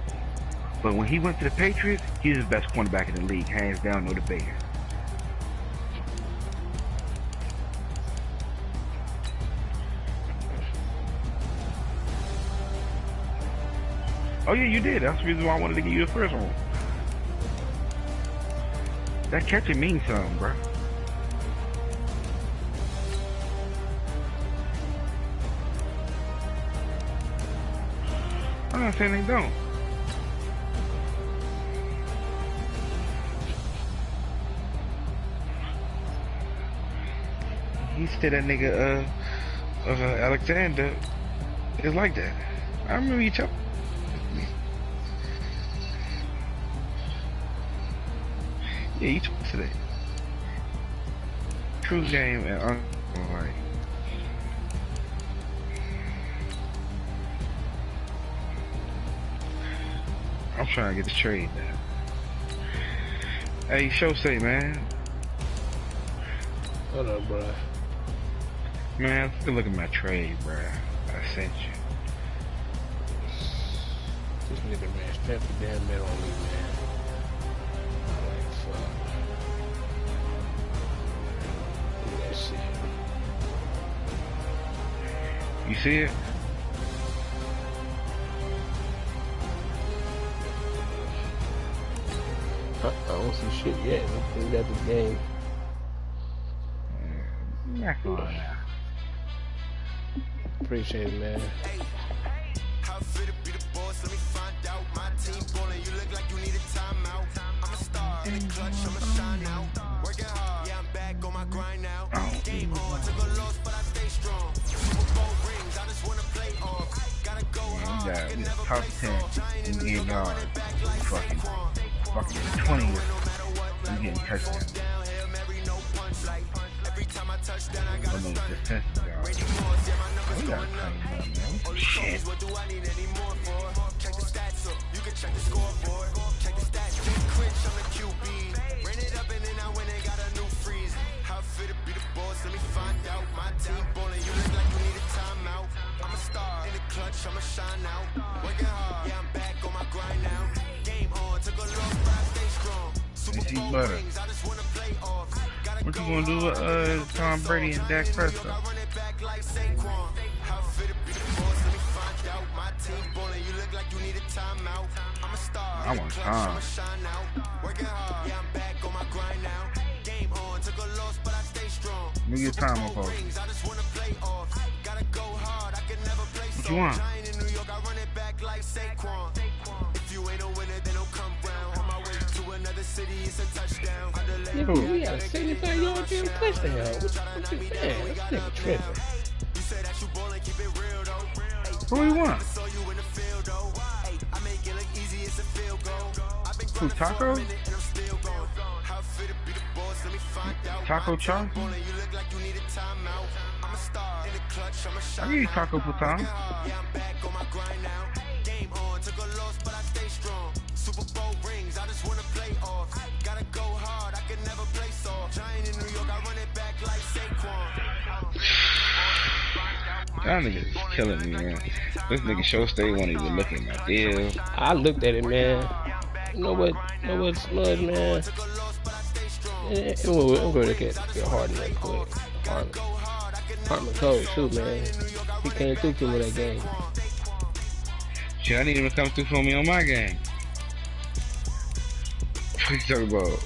But when he went to the Patriots, he was the best cornerback in the league, hands down, no debate. Oh yeah, you did. That's the reason why I wanted to give you the first one. That catching means something, bro. I'm not saying they don't. He said that nigga, Alexander is like that. I remember you telling me. Yeah, you talked today. True game and like. I'm trying to get the trade now. Hey, Shosei, man. What up, bro? Man, I'm still looking at my trade, bro. I sent you. This nigga, man, spent the damn bet on me, man. I'm like, fuck. Look at that shit. You see it? I don't see shit yet. We got this game. Back on now. Appreciate it, man. How fit to be the boss? Let me find out. My team ballin', you look like you need a timeout. I'm a star in the clutch, I'ma shine out. Working hard, yeah, I'm back on my grind now. Game on, took a loss, but I stay strong. Super Bowl rings, I just wanna play off. Gotta go hard, I can never top play 10 soft. Giant in in New York, I run it back like fucking Saquon. 20th. I'm getting touchdowns. Down, Hail Mary, no punch. Like, every time I touch down, I gotta I know stun the it. defense, y'all. Randy Moss, yeah, my numbers We gotta going up. tighten up, man. All these Shit. trophies, what do I need any more for? Check the stats up, you can check the scoreboard. Check the stats, Jay Critch, I'm the QB. Ran it up and then I went and got a new freeze. How fit to be the boss, let me find out. My team ballin', you look like you need a timeout. I'm a star in the clutch, I'ma shine out. Working hard, yeah, I'm back on my grind now. Game on, took a loss, but I stay strong. Super Bowl butter. rings, I just wanna play off. Gotta What you go gonna do with hard, Tom Brady and Dak Prescott? I run it back like Saquon. How fit to be the boss, let me find out. My team ballin', you look like you need a timeout. I'm a star, I want Tom. I'ma shine out. Working hard, yeah, I'm back on my grind now. Game on, took a loss, but I stay strong. Let me get Tom up over. Rings, I just wanna play off. Gotta go hard, I can never play What soft. you want? Giant in New York, I run it back like Saquon. If you ain't a winner, then don't come round. On my way to another city, it's a touchdown. Yeah, we got a 75-yard damn touchdown. What you saying? This nigga tripping. You say that you ballin', keep it real though. Who you want? Saw you in the field though. Hey, I make it look easy, it's a field goal. I've been Who, grinding for Taco? a minute and I'm still going. How fit to be the boss, let me find out. Taco Charlie? Ballin', you look like you need a timeout. I'm a star in the clutch, I'ma shine. I'll give you Taco for Tom. Yeah, I'm back on my grind now. Game on, took a loss, but I stay strong. Super Bowl rings, I just wanna play off. Gotta go hard, I can never play soft. Giant in New York, I run it back like Saquon. Y'all niggas is killing me, man. This nigga Shosei won't even look at my deal. I looked at it, man. You know what Smudge, man? I'm going to get Harden that quick. Harden cold, too, man. He came through to me that game. Shit, I need him to come through for me on my game. What you talking about?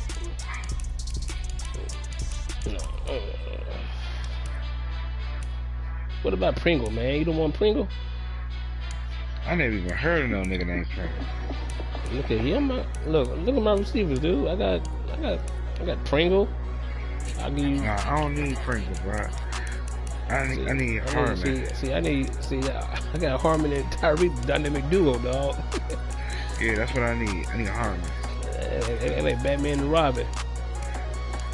What about Pringle, man? You don't want Pringle? I never even heard of no nigga named Pringle. Look at him. Look at my receivers, dude. I got Pringle. I'll give you. Nah, I don't need Pringle, bro. I need Harmon. I got Harmon and Tyreek dynamic duo, dog. Yeah, that's what I need. I need Harmon. That like Batman and Robin.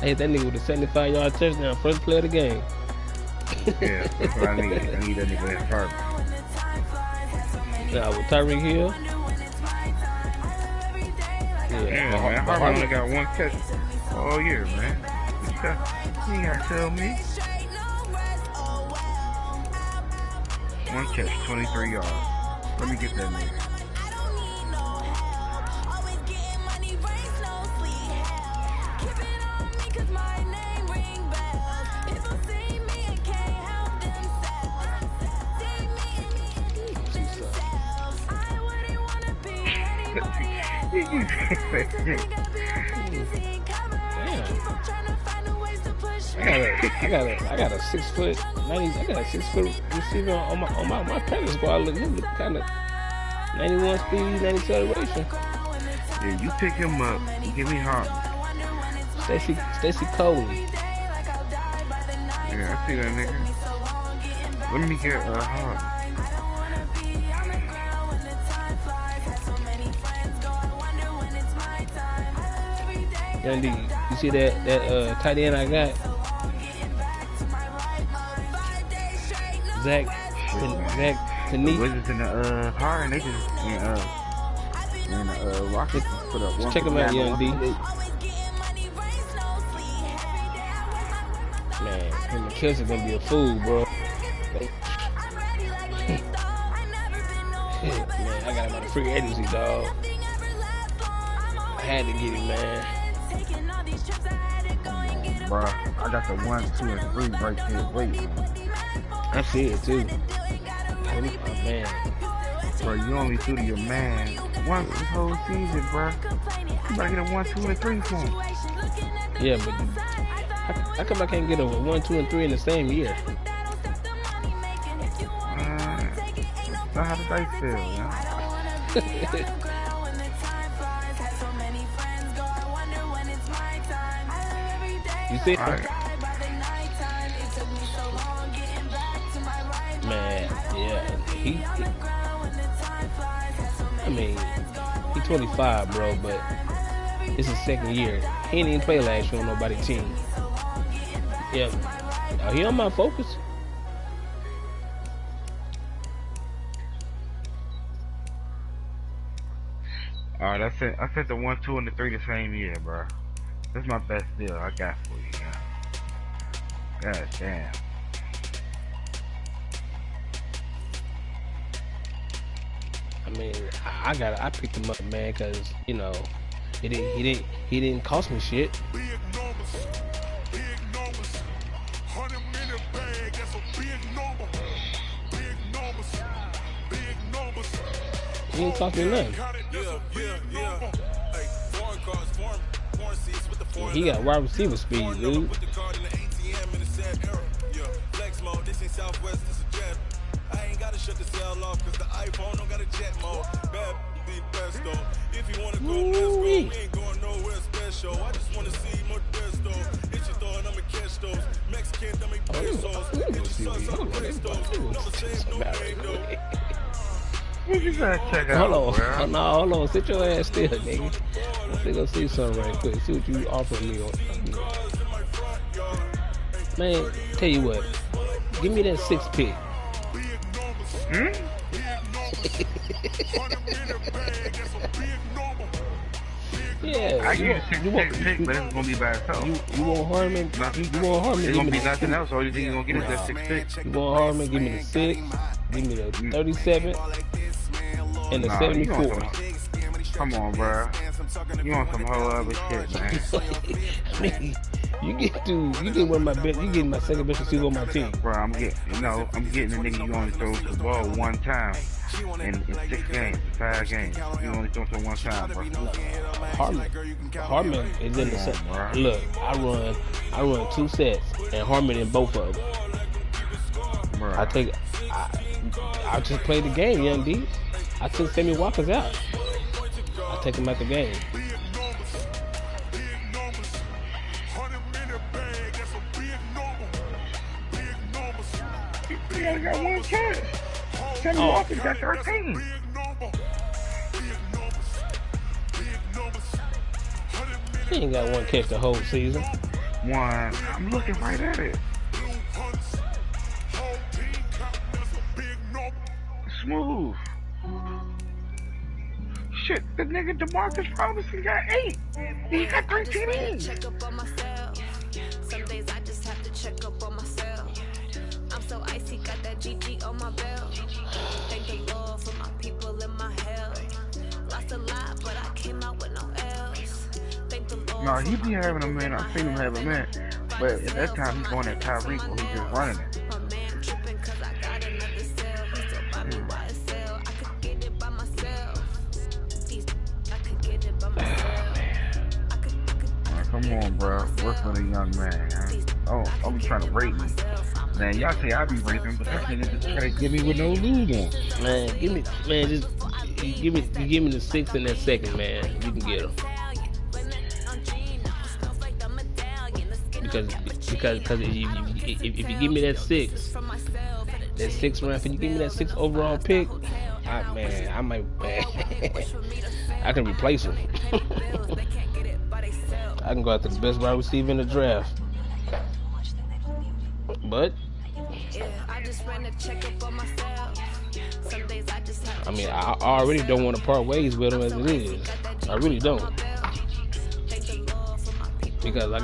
I hit that nigga with a 75-yard touchdown, first play of the game. Yeah, that's what I need. I need that nigga in Harmon. Now with Tyreek Hill. Yeah, man. Harmon only got one catch all year, man. You ain't gotta tell me. One catch, 23 yards. Let me get that nigga. I got a 6 foot 90. I got a 6 foot receiver on my practice squad. Look, he look kind of 91 speed, 90 acceleration. Yeah, you pick him up. Give me Hart. Stacy Coley. Yeah, I see that nigga. Let me get Hart. Young D, you see that tight end I got? Zach Kaneep. Wizards in the Hart, and they just Rockets put up one. Check him out, Young D. Man, him and Kelsey gonna be a fool, bro. Man, I got him on the free agency, dog. I had to get him, man. Bro, I got the 1, 2, and 3 right there. Wait, man. I see it too. Oh man. Bro, you only threw to your man once this whole season, bro. You gotta get a 1, 2, and 3 for him. Yeah, but how come I can't get a 1, 2, and 3 in the same year? That's how the dice feel, man. You see? Right. Man, yeah. I mean, he's 25, bro, but it's his second year. He didn't even play last year on nobody's team. Yeah. Now, he on my focus. Alright, I said the 1, 2, and the 3 the same year, bro. That's my best deal I got for you, man. God damn. I mean, I picked him up, man, because you know, he didn't cost me shit. Big numbers, 100 minute bag, that's a big number. Big numbers. He didn't cost me nothing. He got wide receiver speed, dude. I ain't gotta shut the cell off cause the iPhone don't got a jet mode. Bad be best though. If you wanna go, let's go. We ain't going nowhere special. I just wanna see more dress though. Hit your throw and I'ma catch those. Mexican, I make pesos. Hit your sons, I'ma place those. Never change no name though. What you gotta check out, Hold on. bro? Oh, no, hold on. Sit your ass still, nigga. Let's go see something right quick. See what you offer me on. Man, tell you what. Give me that 6 pick. Yeah, I give you 6 pick, but it's gonna be by itself. You want Harmon? You want Harmon? It's gonna be nothing else. All you think you're gonna get is that 6 pick. You want Harmon? Give me the 6. Give me the 37 and the 74. Come on, bro. You want some whole other shit, man. I mean, you get one of my best. You get my second best receiver on my team, bro. I'm getting the nigga you only throw the ball one time in 6 games, 5 games. You only throw it one time, bro. Harmon is in the set. Look, I run 2 sets and Harmon in both of them. Bro. I just played the game, Young D. I took Sammy Watkins out. I take him out the game. You only got 1 catch. Sammy Watkins got 13. He ain't got 1 catch the whole season. 1. I'm looking right at it. Smooth. Shit, the nigga DeMarcus Robinson got 8. He got 3 TDs. Check up on myself. Some days I just have to check up on myself. I'm so icy, got that GG on my belt. Thank the Lord for my people and my health. Lost a lot, but I came out with no else. Thank the Lord. No, he be having a man. I've seen him have a man. But at that time, he's going at Tyreek when he's just running it. Come on, bro. Work for the young man. Oh, I'm trying to rate me. Man, y'all say I be raping, but that nigga just try to get me with no lube on. Man, give me the 6 in that second, man. You can get him. Because if you give me that 6 round, if you give me that 6 overall pick, I might, man, I can replace him. I can go after the best wide receiver in the draft. But I mean, I already don't want to part ways with him as it is. I really don't, because I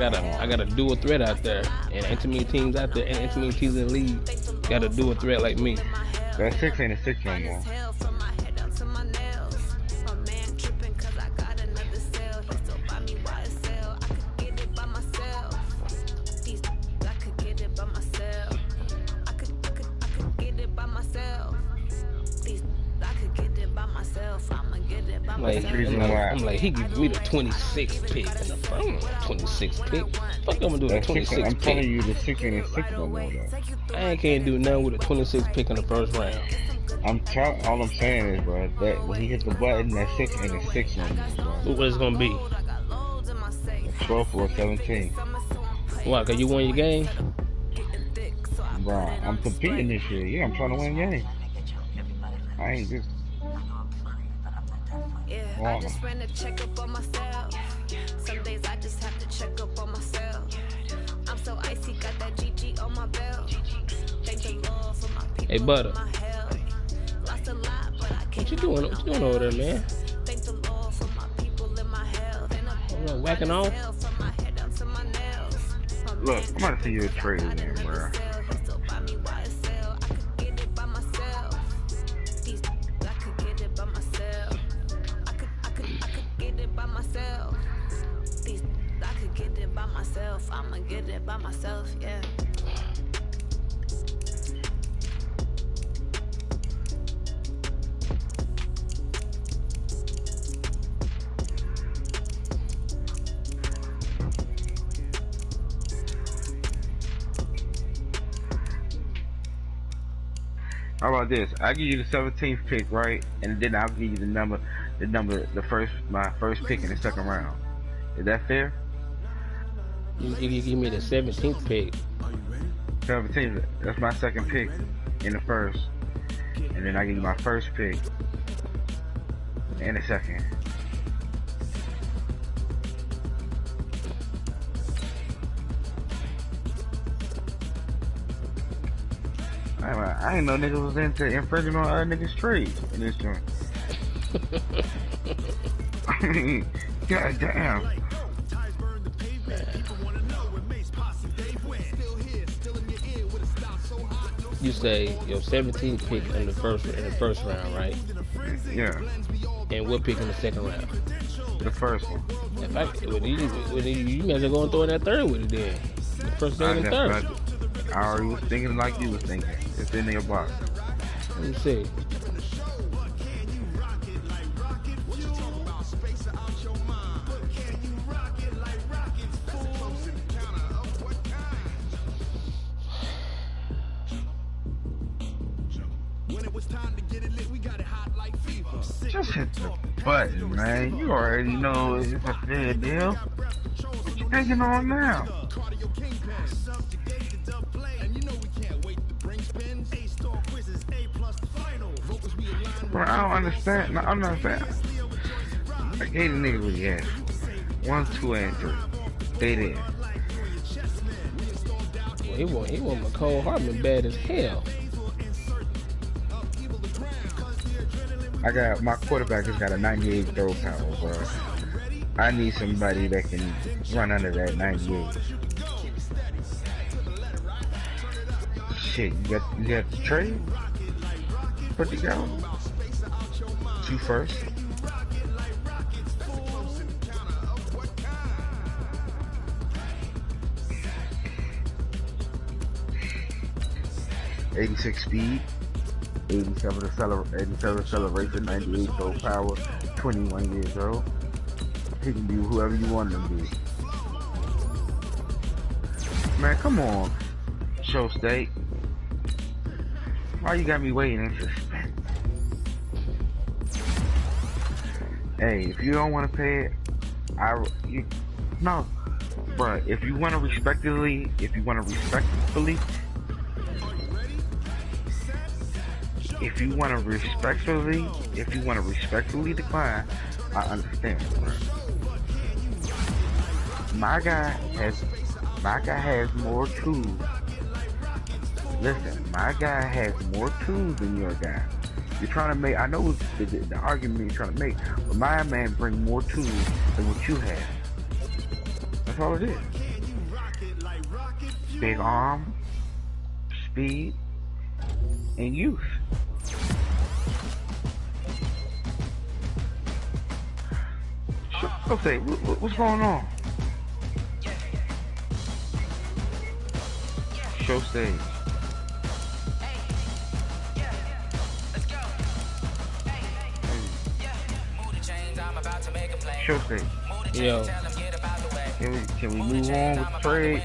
gotta do a threat out there, and ain't too many teams out there, and ain't too many teams in the league gotta do a threat like me. That 6 ain't a 6 no more. I'm like, he give me the 26th pick in the first. 26th pick. Fuck, I'm gonna do a 26th pick. I'm telling you, the 6 ain't a 6 no more though. I can't do nothing with a 26th pick in the first round. All I'm saying is, bro, that when he hit the button, that 6 ain't a 6 no more, bro. What it's gonna be? 12 or 17. Why? Cause you won your game? Bro, I'm competing this year. Yeah, I'm trying to win games. I ain't just. I just ran a check up on myself. Some days I just have to check up on myself. I'm so icy, got that GG on my belt. Thank the Lord for my people. Hey, Butter. Lost a lot, but I What you doing over there, man? Thank the Lord for my people in my health. You whacking off? Look, I'm about to see you a trade again, bro. I'ma get it by myself, yeah. How about this? I give you the 17th pick, right? And then I'll give you my first pick in the second round. Is that fair? You give me the 17th pick. 17th, that's my second pick in the first. And then I give you my first pick in the second. I ain't know niggas was into infringing on other niggas' trade in this joint. I mean, god damn. You say your 17th pick in the first round, right? Yeah. And what pick in the second round? The first one. You might as well go and throw in that third with it then. The first pick and the third. I already was thinking like you was thinking. It's in your box. Let me see. Just hit the button, man. You already know it's a fair deal. What you thinking on now? Bro, I don't understand. No, I'm not saying. I gave the nigga what he asked for. 1, 2, and 3. They did. Well, he want McCole Hardman bad as hell. My quarterback has got a 98 throw power, bro. I need somebody that can run under that 98. Shit, you got the trade? Put together? 2 first. 86 speed, 87 acceleration, 98 throw power, 21 years old. He can be whoever you want him to be. Man, come on, Show State. Why you got me waiting in suspense? Hey, if you don't want to pay it, no, bruh. If you want to respectfully decline, I understand, bruh. My guy has more tools. Listen, my guy has more tools than your guy. You're trying to make, I know the argument you're trying to make, but my man bring more tools than what you have. That's all it is. Big arm, speed, and youth. Okay, what's going on? Show stage. Show stage. Yo. Can we move on with the trade?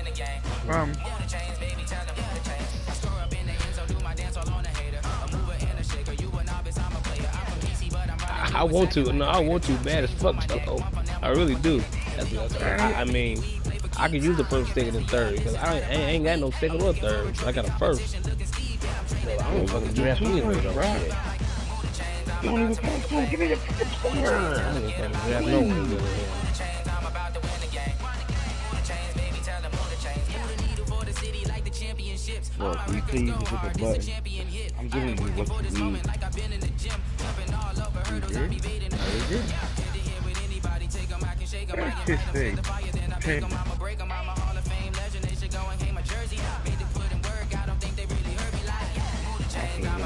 I want to. No, I want to bad as fuck, though. I really do. I mean, I could use the first, second, and third because I ain't got no second or third. I got a first. Well, I don't fucking draft anyway, though. Shit. You don't even come. Give me the player. I don't even fucking draft no one good here. Well, you please hit the button. I'm giving you what you need. You did? I did. That's his thing. Hey.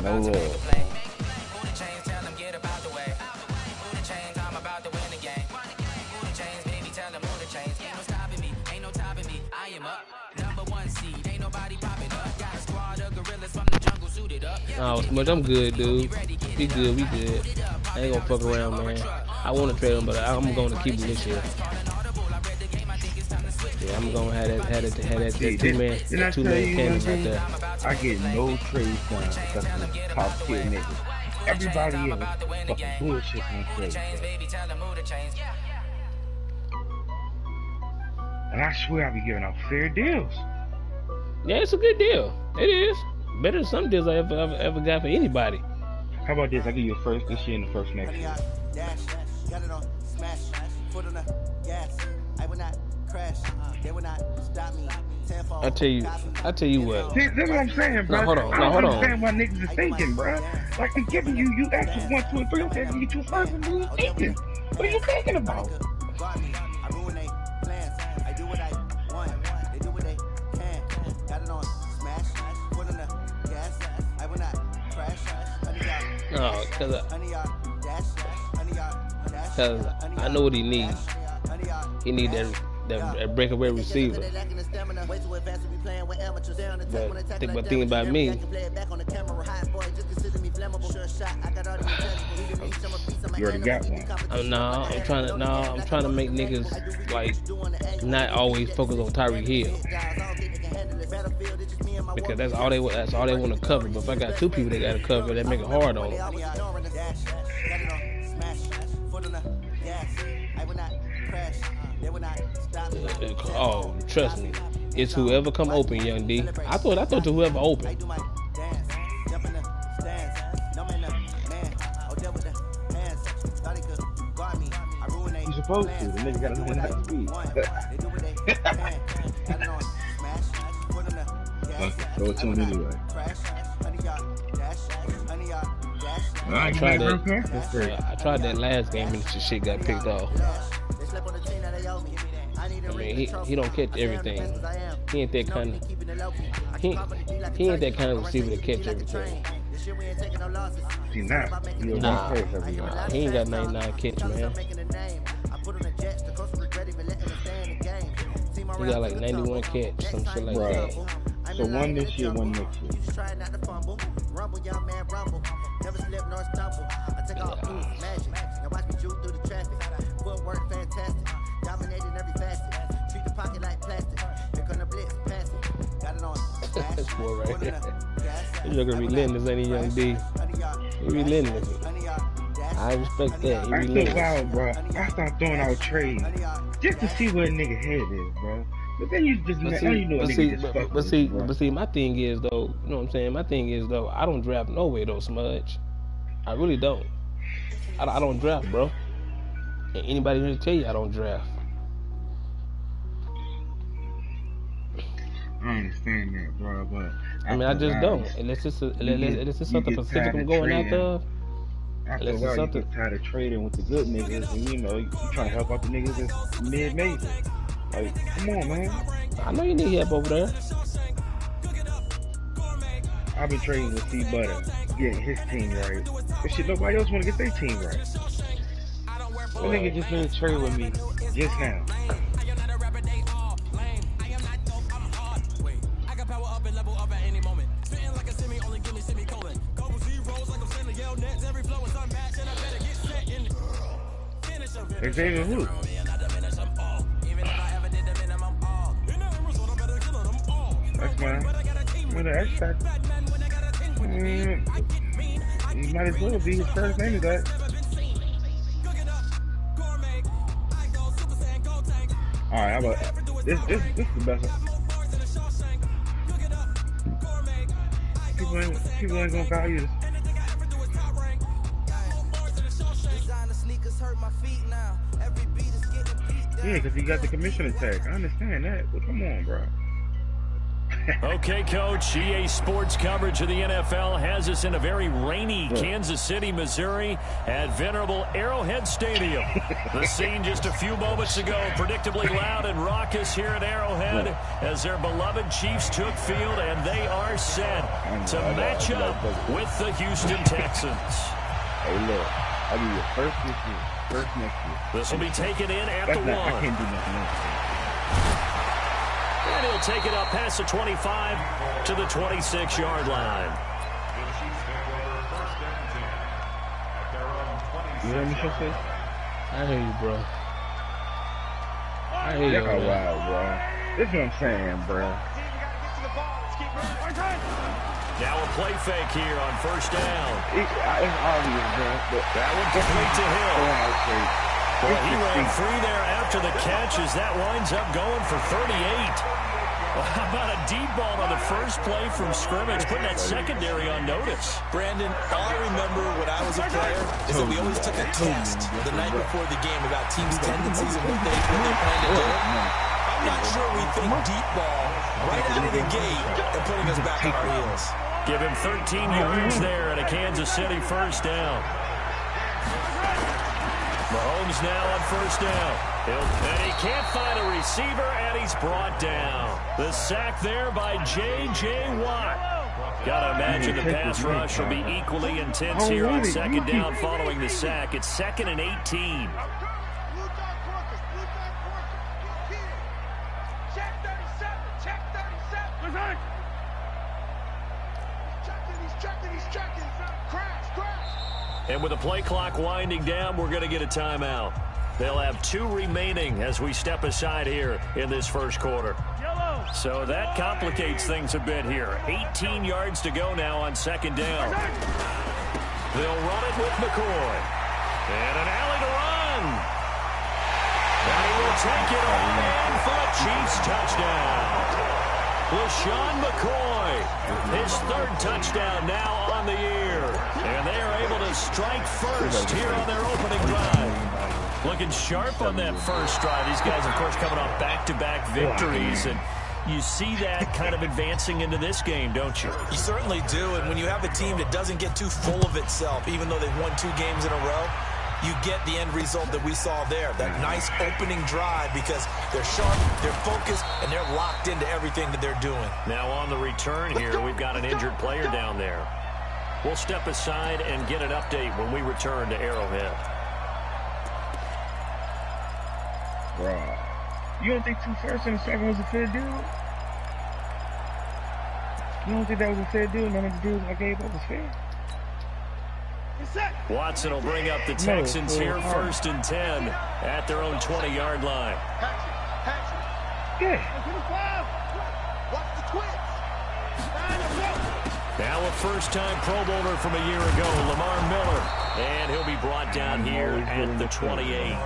No love. Oh, but I'm good, dude. We good. I ain't gonna fuck around, man. I want to trade him, but I'm gonna keep him this year. Yeah, I'm gonna have that two-man cannon right there. I get no trade done because of the top tier niggas. Everybody else fucking bullshit on trade. And I swear I be giving out fair deals. Yeah, it's a good deal. It is. Better than some deals I ever got for anybody. How about this? I give you a first this year and the first next year. I tell you what. That's what I'm saying, bro. No, hold on. I don't understand why niggas is thinking, bro. Like I'm giving you actually 1, 2, and 3. I'm giving you 2 first and you thinking. What are you thinking about? No, cause I know what he needs. He need that breakaway receiver. But thinking about me, you already got one. I'm trying to make niggas like not always focus on Tyreek Hill. Because that's all they want to cover. But if I got 2 people they got to cover, that make it hard on them. Oh, trust me, it's whoever come open, young D. I thought to whoever open. You supposed to. The nigga got to know that speed. Throw it to him anyway. I tried that last game and the shit got picked off. I mean, he don't catch everything. He ain't that kind of receiver to catch everything. He not. Nah, he ain't got 99 catch, man. He got like 91 catch, some shit like that. So one this year, one next year. Try not to fumble. Rumble, young man, rumble. Never slip nor stumble. I take all moves, magic. Now watch me juke through the traffic. Footwork, fantastic. Dominating every facet. Treat the pocket like plastic. Here come the blitz, pass it. Got it on. That's boy right there. You're gonna be relentless, ain't he, young D? He relentless. I respect that. He relentless. After a while, bro, I start throwing out trades just to see where a nigga head is, bro. But then you just you know a nigga just fuck with you, bro. But see, my thing is though, you know what I'm saying? My thing is though, I don't draft no way though, Smudge. I really don't. I don't draft, bro. And anybody here to tell you I don't draft. I understand that, bro, but I mean, I just don't. Unless it's something specific I'm going after. After a while, you get tired of trading with the good niggas, and you know, you trying to help out the niggas that's mid-major. Like, come on, man. I know you need help over there. I've been trading with C Butter, getting his team right. But shit, nobody else want to get their team right. That nigga just made a trade with me just now. Xavier who? That's mine. With the X Factor. He might as well be his first name is that. Alright, how about this is the best. People ain't gonna value this. Yeah, because he got the commissioner tag. I understand that, but come on, bro. Okay, Coach, EA Sports coverage of the NFL has us in a very rainy Kansas City, Missouri at venerable Arrowhead Stadium. The scene just a few moments ago, predictably loud and raucous here at Arrowhead as their beloved Chiefs took field, and they are set to match up with the Houston Texans. Hey, look, I'll be your first this year, first next year. This will be taken in at the 1. I can't do nothing else. And he'll take it up past the 25 to the 26-yard line. You hear me, Chauffeur? I hear you, bro. I hear you, bro. Bro. This is what I'm saying, bro. Now a play fake here on first down. It's obvious, bro. That one complete to Hill. Well, he ran free there after the catch as that winds up going for 38. How about a deep ball on the first play from scrimmage, putting that secondary on notice? Brandon, all I remember when I was a player is that we always took a test the night before the game about teams' tendencies and what they plan to do. I'm not sure we think deep ball right out of the gate and putting us back on our heels. Give him 13 yards there at a Kansas City first down. Mahomes now on first down. And he can't find a receiver, and he's brought down. The sack there by J.J. Watt. Gotta imagine the pass rush will be equally intense here on second down following the sack. It's 2nd and 18. And with the play clock winding down, we're going to get a timeout. They'll have 2 remaining as we step aside here in this first quarter. So that complicates things a bit here. 18 yards to go now on second down. They'll run it with McCoy. And an alley to run. And he will take it all in for a Chiefs touchdown. LaShawn McCoy, his 3rd touchdown now on the year. And they are able to strike first here on their opening drive. Looking sharp on that first drive. These guys, of course, coming off back-to-back victories. And you see that kind of advancing into this game, don't you? You certainly do. And when you have a team that doesn't get too full of itself, even though they've won 2 games in a row, you get the end result that we saw there. That nice opening drive because they're sharp, they're focused, and they're locked into everything that they're doing. Now on the return here, we've got an injured player down there. We'll step aside and get an update when we return to Arrowhead. Bro, you don't think 2 firsts and a second was a fair deal? You don't think that was a fair deal? None of the deals I gave up was fair? Watson will bring up the Texans here 1st and 10 at their own 20-yard line. Yeah. Watch the twins. Now a first-time Pro Bowler from a year ago, Lamar Miller. And he'll be brought down here at the 28.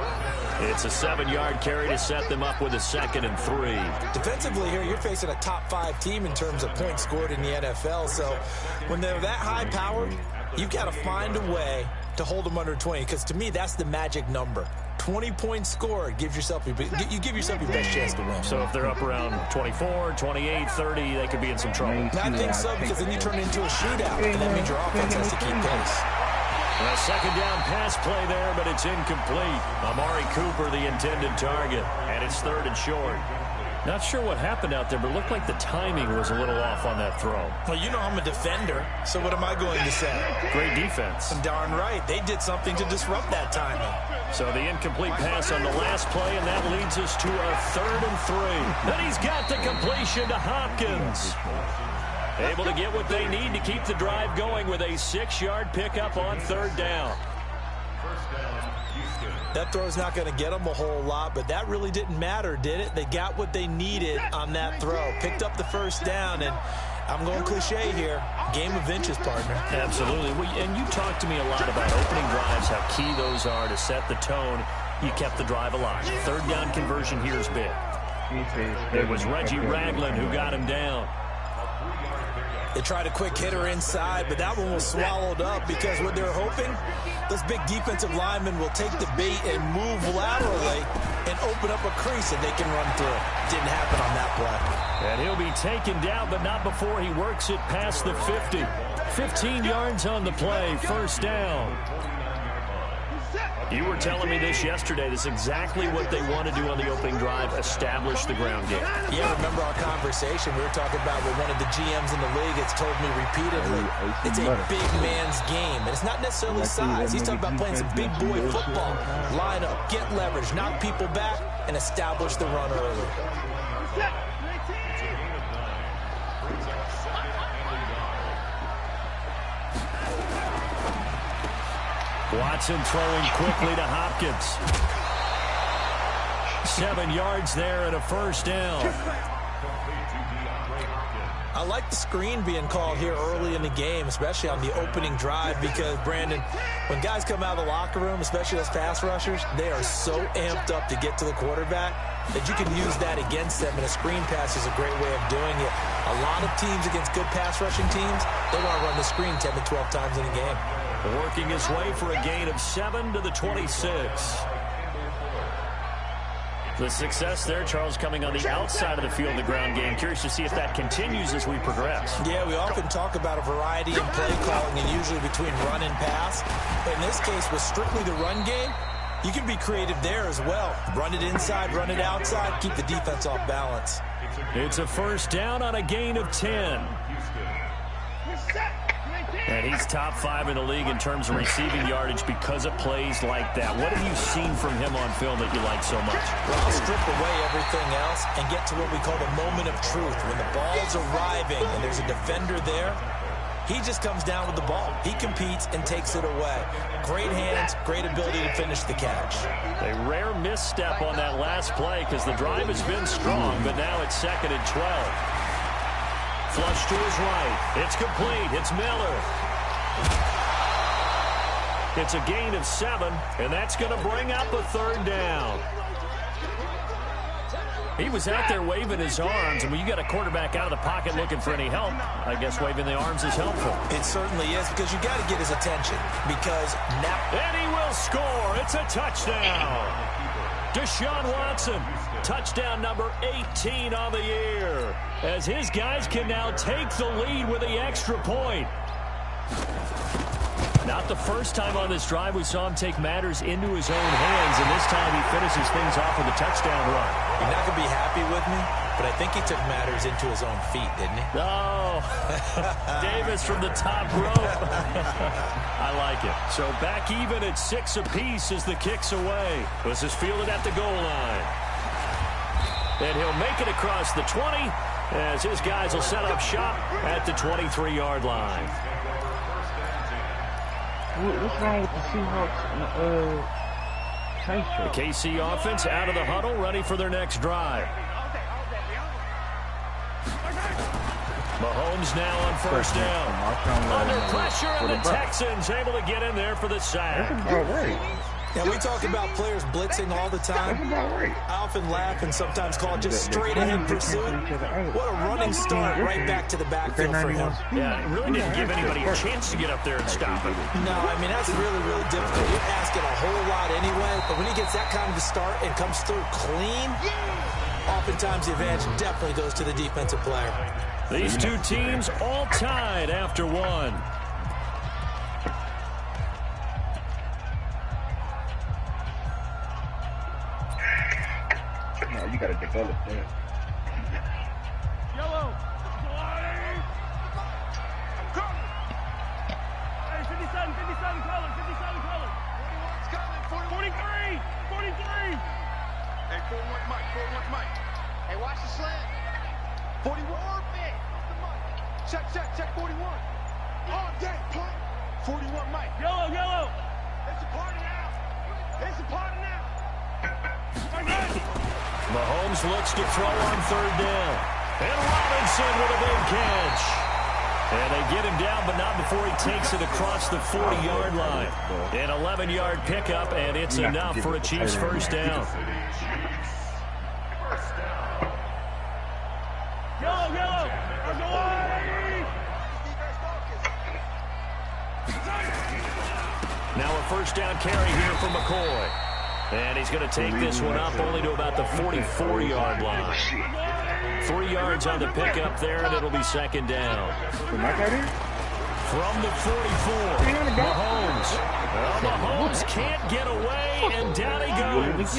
It's a 7-yard carry to set them up with a 2nd and 3. Defensively here, you're facing a top 5 team in terms of points scored in the NFL. So when they're that high powered, you've got to find a way to hold them under 20, because to me, that's the magic number. 20 points scored gives yourself you give yourself your best chance to win. So if they're up around 24, 28, 30, they could be in some trouble. I think so, because then you turn it into a shootout, and that means your offense has to keep pace. A second down pass play there, but it's incomplete. Amari Cooper, the intended target, and it's 3rd and short. Not sure what happened out there, but it looked like the timing was a little off on that throw. Well, you know I'm a defender, so what am I going to say? Great defense. Darn right. They did something to disrupt that timing. So the incomplete pass on the last play, and that leads us to a 3rd and 3. Then he's got the completion to Hopkins. Able to get what they need to keep the drive going with a 6-yard pickup on 3rd down. That throw's not going to get them a whole lot, but that really didn't matter, did it? They got what they needed on that throw. Picked up the 1st down, and I'm going cliche here. Game of inches, partner. Absolutely. And you talked to me a lot about opening drives, how key those are to set the tone. You kept the drive alive. 3rd down conversion here is big. It was Reggie Ragland who got him down. They tried a quick hitter inside, but that one was swallowed up because what they're hoping, those big defensive linemen will take the bait and move laterally and open up a crease that they can run through. Didn't happen on that play. And he'll be taken down, but not before he works it past the 50. 15 yards on the play, 1st down. You were telling me this yesterday. This is exactly what they want to do on the opening drive, establish the ground game. Yeah, remember our conversation? We were talking about what one of the GMs in the league has told me repeatedly. It's a big man's game, and it's not necessarily size. He's talking about playing some big boy football. Line up, get leverage, knock people back, and establish the run early. Watson throwing quickly to Hopkins. 7 yards there and a 1st down. I like the screen being called here early in the game, especially on the opening drive, because, Brandon, when guys come out of the locker room, especially those pass rushers, they are so amped up to get to the quarterback that you can use that against them, and a screen pass is a great way of doing it. A lot of teams against good pass rushing teams, they want to run the screen 10 to 12 times in a game. Working his way for a gain of 7 to the 26. The success there, Charles, coming on the outside of the field, the ground game. Curious to see if that continues as we progress. Yeah, we often talk about a variety in play calling and usually between run and pass. But in this case, with strictly the run game, you can be creative there as well. Run it inside, run it outside, keep the defense off balance. It's a 1st down on a gain of 10. And he's top 5 in the league in terms of receiving yardage because of plays like that. What have you seen from him on film that you like so much? Well, I'll strip away everything else and get to what we call the moment of truth. When the ball's arriving and there's a defender there, he just comes down with the ball. He competes and takes it away. Great hands, great ability to finish the catch. A rare misstep on that last play because the drive has been strong, but now it's 2nd and 12. Flush to his right. It's complete. It's Miller. It's a gain of 7, and that's going to bring up a 3rd down. He was out there waving his arms, and when you got a quarterback out of the pocket looking for any help, I guess waving the arms is helpful. It certainly is, because you got to get his attention, because now... And he will score. It's a touchdown. Deshaun Watson, touchdown number 18 on the year, as his guys can now take the lead with the extra point. Not the first time on this drive we saw him take matters into his own hands, and this time he finishes things off with a touchdown run. You're not going to be happy with me, but I think he took matters into his own feet, didn't he? Oh, Davis from the top rope. I like it. So back even at 6 apiece as the kick's away. This is fielded at the goal line. And he'll make it across the 20 as his guys will set up shop at the 23-yard line. What's wrong with the Seahawks? The KC offense out of the huddle, ready for their next drive. Mahomes now on first down. Under pressure, and the Texans able to get in there for the sack. That's about right. Yeah, we talk about players blitzing all the time. That's about right. I often laugh and sometimes call it just straight-ahead pursuit. What a running start right back to the backfield for him. Yeah, it really didn't give anybody a chance to get up there and stop him. No, I mean, that's really, really difficult. You're asking a whole lot anyway, but when he gets that kind of a start and comes through clean, oftentimes the advantage definitely goes to the defensive player. These two teams all tied after one. No, you got to develop that. Yellow. I'm coming. Hey, 57 color, 57 color. 41's coming, 43. 43. Hey, 41's Mike, 41's Mike. Hey, watch the slant. 41. Check, 41. On deck, punt. 41 Mike. Yellow. It's a party now. Mahomes looks to throw on third down. And Robinson with a big catch. And they get him down, but not before he takes it across the 40-yard line. An 11-yard pickup, and it's enough for a Chiefs first down. Yellow. Now a first down carry here from McCoy. And he's going to take this one up only to about the 44-yard line. 3 yards on the pickup there, and it'll be second down. From the 44, Mahomes. Well, Mahomes can't get away, and down he goes.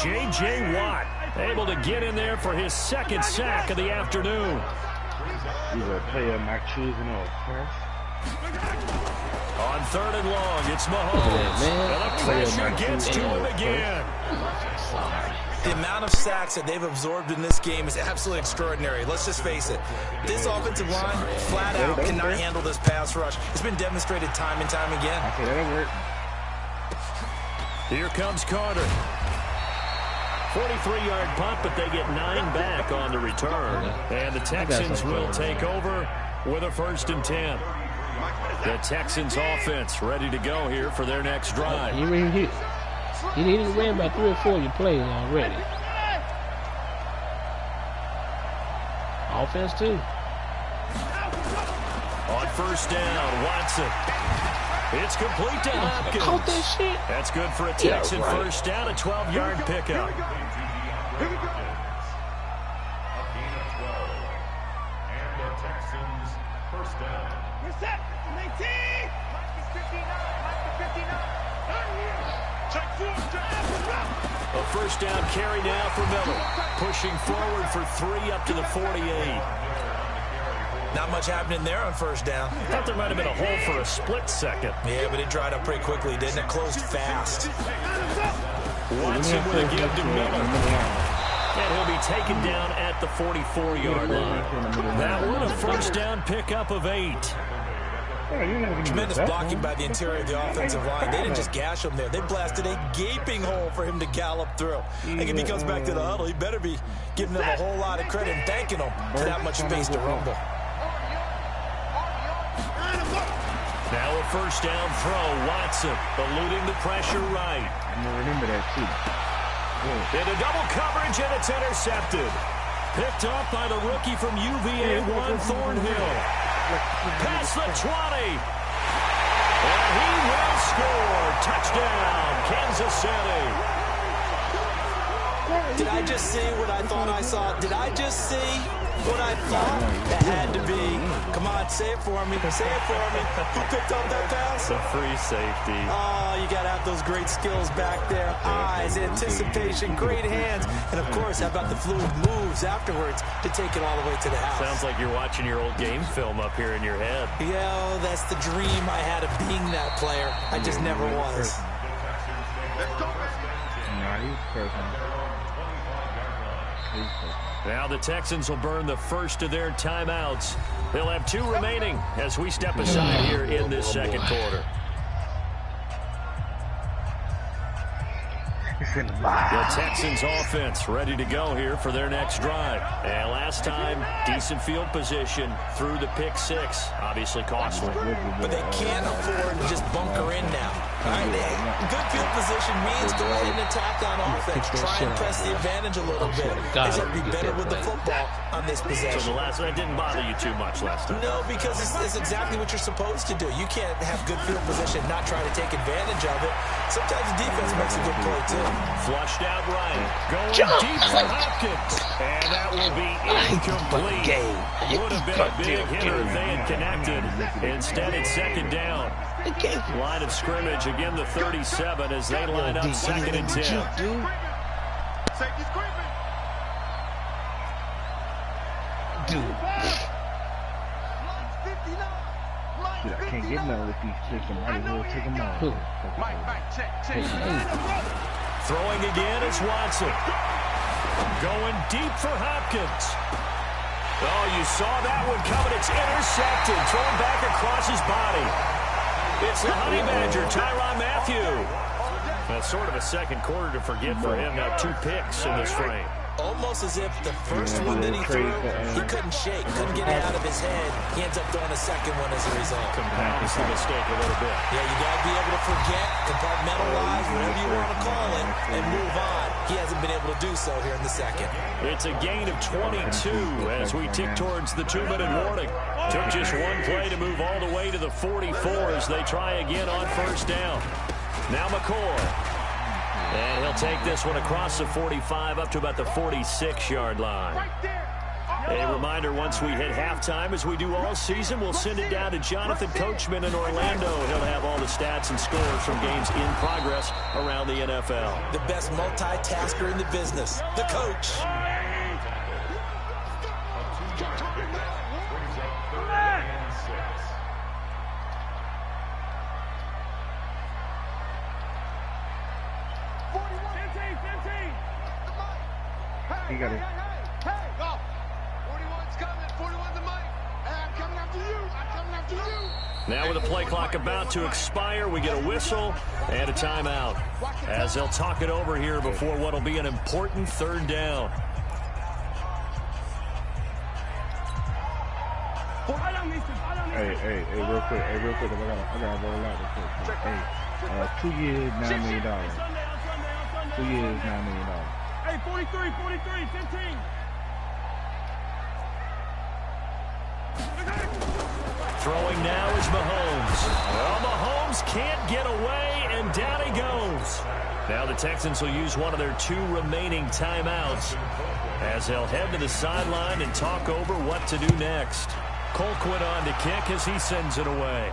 J.J. Watt able to get in there for his second sack of the afternoon. He's a player not choosing off. On third and long, it's Mahomes. And the pressure gets to him again. The amount of sacks that they've absorbed in this game is absolutely extraordinary. Let's just face it. This offensive line, flat out, cannot handle this pass rush. It's been demonstrated time and time again. Okay, that'll work. Here comes Carter. 43-yard punt, but they get 9 back on the return. And the Texans will take over with a 1st and 10. The Texans offense ready to go here for their next drive. He ran about 3 or 4 of your plays already. Offense, too. On first down, Watson. It's complete to Hopkins. Caught that shit. That's good for a Texan first down, a 12-yard pickup. Here we go. A gain of 12. And the Texans first down. We're set. 19. Mike is 59. Check 4. A first down carry now for Miller. Pushing forward for 3 up to the 48. Not much happening there on first down. Thought there might have been a hole for a split second. Yeah, but it dried up pretty quickly, didn't it? Closed fast. Watson with a give to Miller. And he'll be taken down at the 44-yard line. That one a first down pickup of 8. Tremendous blocking by the interior of the offensive line. They didn't just gash him there. They blasted a gaping hole for him to gallop through. I think if he comes back to the huddle, he better be giving them a whole lot of credit and thanking them for that much space to rumble. Now a first down throw. Watson eluding the pressure right. I'm going to remember that, too. Into double coverage, and it's intercepted. Picked off by the rookie from UVA, Juan Thornhill. Past the 20. And he will score. Touchdown, Kansas City. Did I just see what I thought I saw? Did I just see what I thought? That had to be. Come on, say it for me. Say it for me. Who picked up that pass? The free safety. Oh, you got to have those great skills back there. Eyes, anticipation, great hands. And, of course, how about the fluid moves afterwards to take it all the way to the house? Sounds like you're watching your old game film up here in your head. Yeah, that's the dream I had of being that player. I just never was. Nah, he's perfect. He's perfect. Now the Texans will burn the first of their timeouts. They'll have 2 remaining as we step aside here in this second quarter. The Texans offense ready to go here for their next drive. And last time, decent field position through the pick 6. Obviously costly. But they can't afford to just bunker in now. All right, good field position means go ahead and attack on offense. Try and press the advantage a little bit. They have to be better with the football on this possession. So that didn't bother you too much last time? No, because it's exactly what you're supposed to do. You can't have good field position and not try to take advantage of it. Sometimes the defense makes a good play, too. Flushed out right. Going deep for Hopkins. And that will be incomplete. Would have been a big hitter if they had connected. Instead, it's second down. Line of scrimmage, again the 37 as they line up second and 10. I can't get none with these chicks. I might as well take them out. Throwing again is Watson. Going deep for Hopkins. Oh, you saw that one coming. It's intercepted. Thrown back across his body. It's the Honey Badger, Tyrann Mathieu. That's sort of a second quarter to forget for him. Now 2 picks in this frame. Almost as if the first one that he threw, he couldn't shake, couldn't get it out of his head. He ends up throwing a second one as a result. Compounds the mistake a little bit. Yeah, you got to be able to forget, compartmentalize, whatever you want to call it, and move on. He hasn't been able to do so here in the second. It's a gain of 22 as we tick towards the 2-minute warning. Took just one play to move all the way to the 44 as they try again on first down. Now McCoy. And he'll take this one across the 45 up to about the 46-yard line. A reminder, once we hit halftime, as we do all season, we'll send it down to Jonathan Coachman in Orlando. He'll have all the stats and scores from games in progress around the NFL. The best multitasker in the business, the coach. You got it. Hey, go. 41's coming. 41's the mic. Hey, I'm coming after you. I'm coming after you. Now with the play clock about to expire, we get a whistle and a timeout as they'll talk it over here before what will be an important third down. Hey, real quick. I gotta roll out real quick. Hey, 2 years, $9 million. 2 years, $9 million. Hey, 43, 15. Throwing now is Mahomes. Well, Mahomes can't get away, and down he goes. Now the Texans will use one of their 2 remaining timeouts as they'll head to the sideline and talk over what to do next. Colquitt on to kick as he sends it away.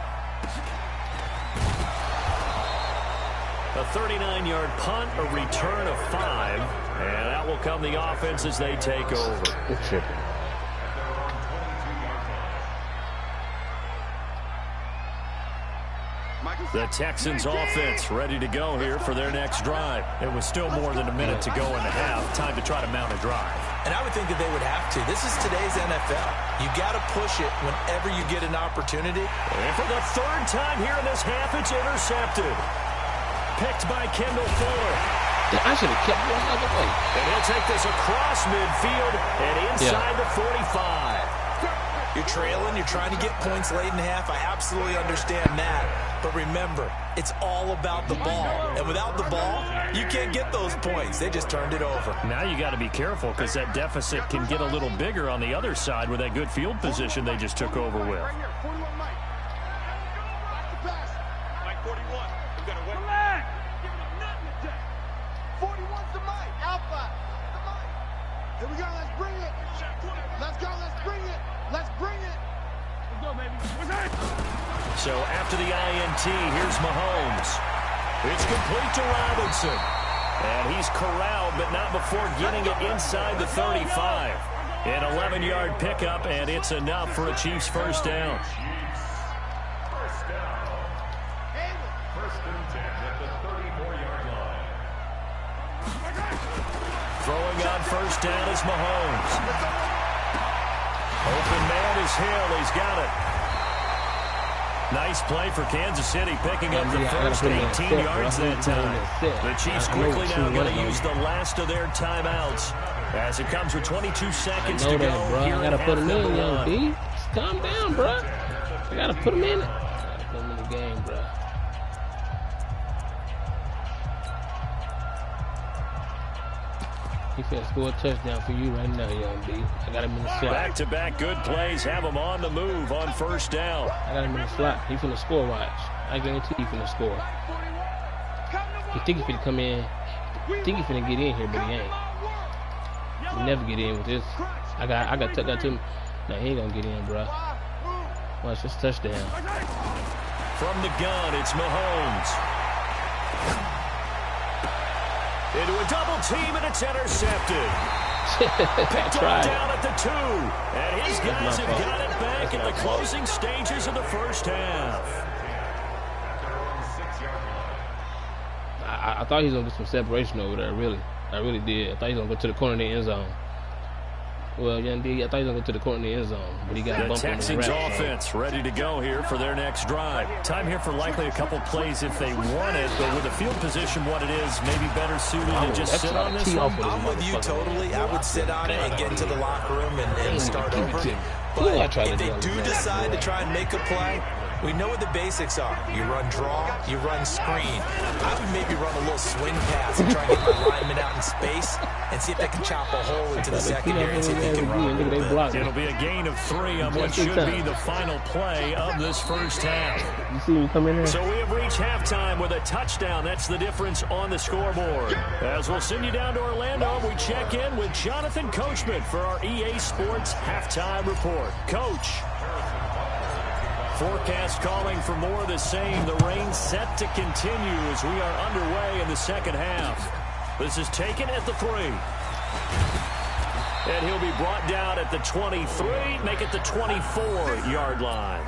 A 39-yard punt, a return of 5, and that will come the offense as they take over. The Texans offense ready to go here for their next drive. It was still more than a minute to go in the half. Time to try to mount a drive. And I would think that they would have to. This is today's NFL. You got to push it whenever you get an opportunity. And for the 3rd time here in this half, it's intercepted. Picked by Kendall Fuller. I should have kept one other way. And he'll take this across midfield and inside the 45. You're trailing. You're trying to get points late in half. I absolutely understand that. But remember, it's all about the ball. And without the ball, you can't get those points. They just turned it over. Now you got to be careful because that deficit can get a little bigger on the other side with that good field position they just took over with. Here we go, let's bring it. Let's go, let's bring it. Let's bring it. Let's go, baby. So after the INT, here's Mahomes. It's complete to Robinson. And he's corralled, but not before getting it inside the 35. An 11-yard pickup, and it's enough for a Chiefs first down. Throwing on first down is Mahomes. Open man is Hill. He's got it. Nice play for Kansas City, picking up the first 18 yards that time. The Chiefs quickly now going to use the last of their timeouts as it comes with 22 seconds to go. I gotta put him in, young D. Calm down, bro. I gotta put him in. I gotta put him in the game, bro. He finna score a touchdown for you right now, young D. I got him in the slot. Back-to-back good plays have him on the move on first down. I got him in the slot. He finna score, watch. I guarantee he finna score. He think he finna come in. He think he finna get in here, but he ain't. He never get in with this. I got to him. No, he ain't gonna get in, bro. Watch this touchdown. From the gun, it's Mahomes. Into a double team, and it's intercepted. Picked up down at the 2. And his guys have got it back in the closing stages of the first half. I thought he was going to get some separation over there, really. I really did. I thought he was going to go to the corner of the end zone. Well, young D, I thought he was going to go to the corner of the end zone, but he got bumped on the Texans offense ready to go here for their next drive. Time here for likely a couple plays if they want it, but with the field position what it is, maybe better suited to just sit on this one. I'm with you totally. I would sit on it and get into the locker room and start over. But if they do decide to try and make a play, we know what the basics are. You run draw, you run screen. I would maybe run a little swing pass and try and get my lineman out in space and see if they can chop a hole into the secondary and see if they can run a little bit. It'll be a gain of 3 on what should be the final play of this first half. You see him come in there? So we have reached halftime with a touchdown. That's the difference on the scoreboard. As we'll send you down to Orlando, we check in with Jonathan Coachman for our EA Sports Halftime Report. Coach. Forecast calling for more of the same. The rain set to continue as we are underway in the second half. This is taken at the 3. And he'll be brought down at the 23, make it the 24-yard line.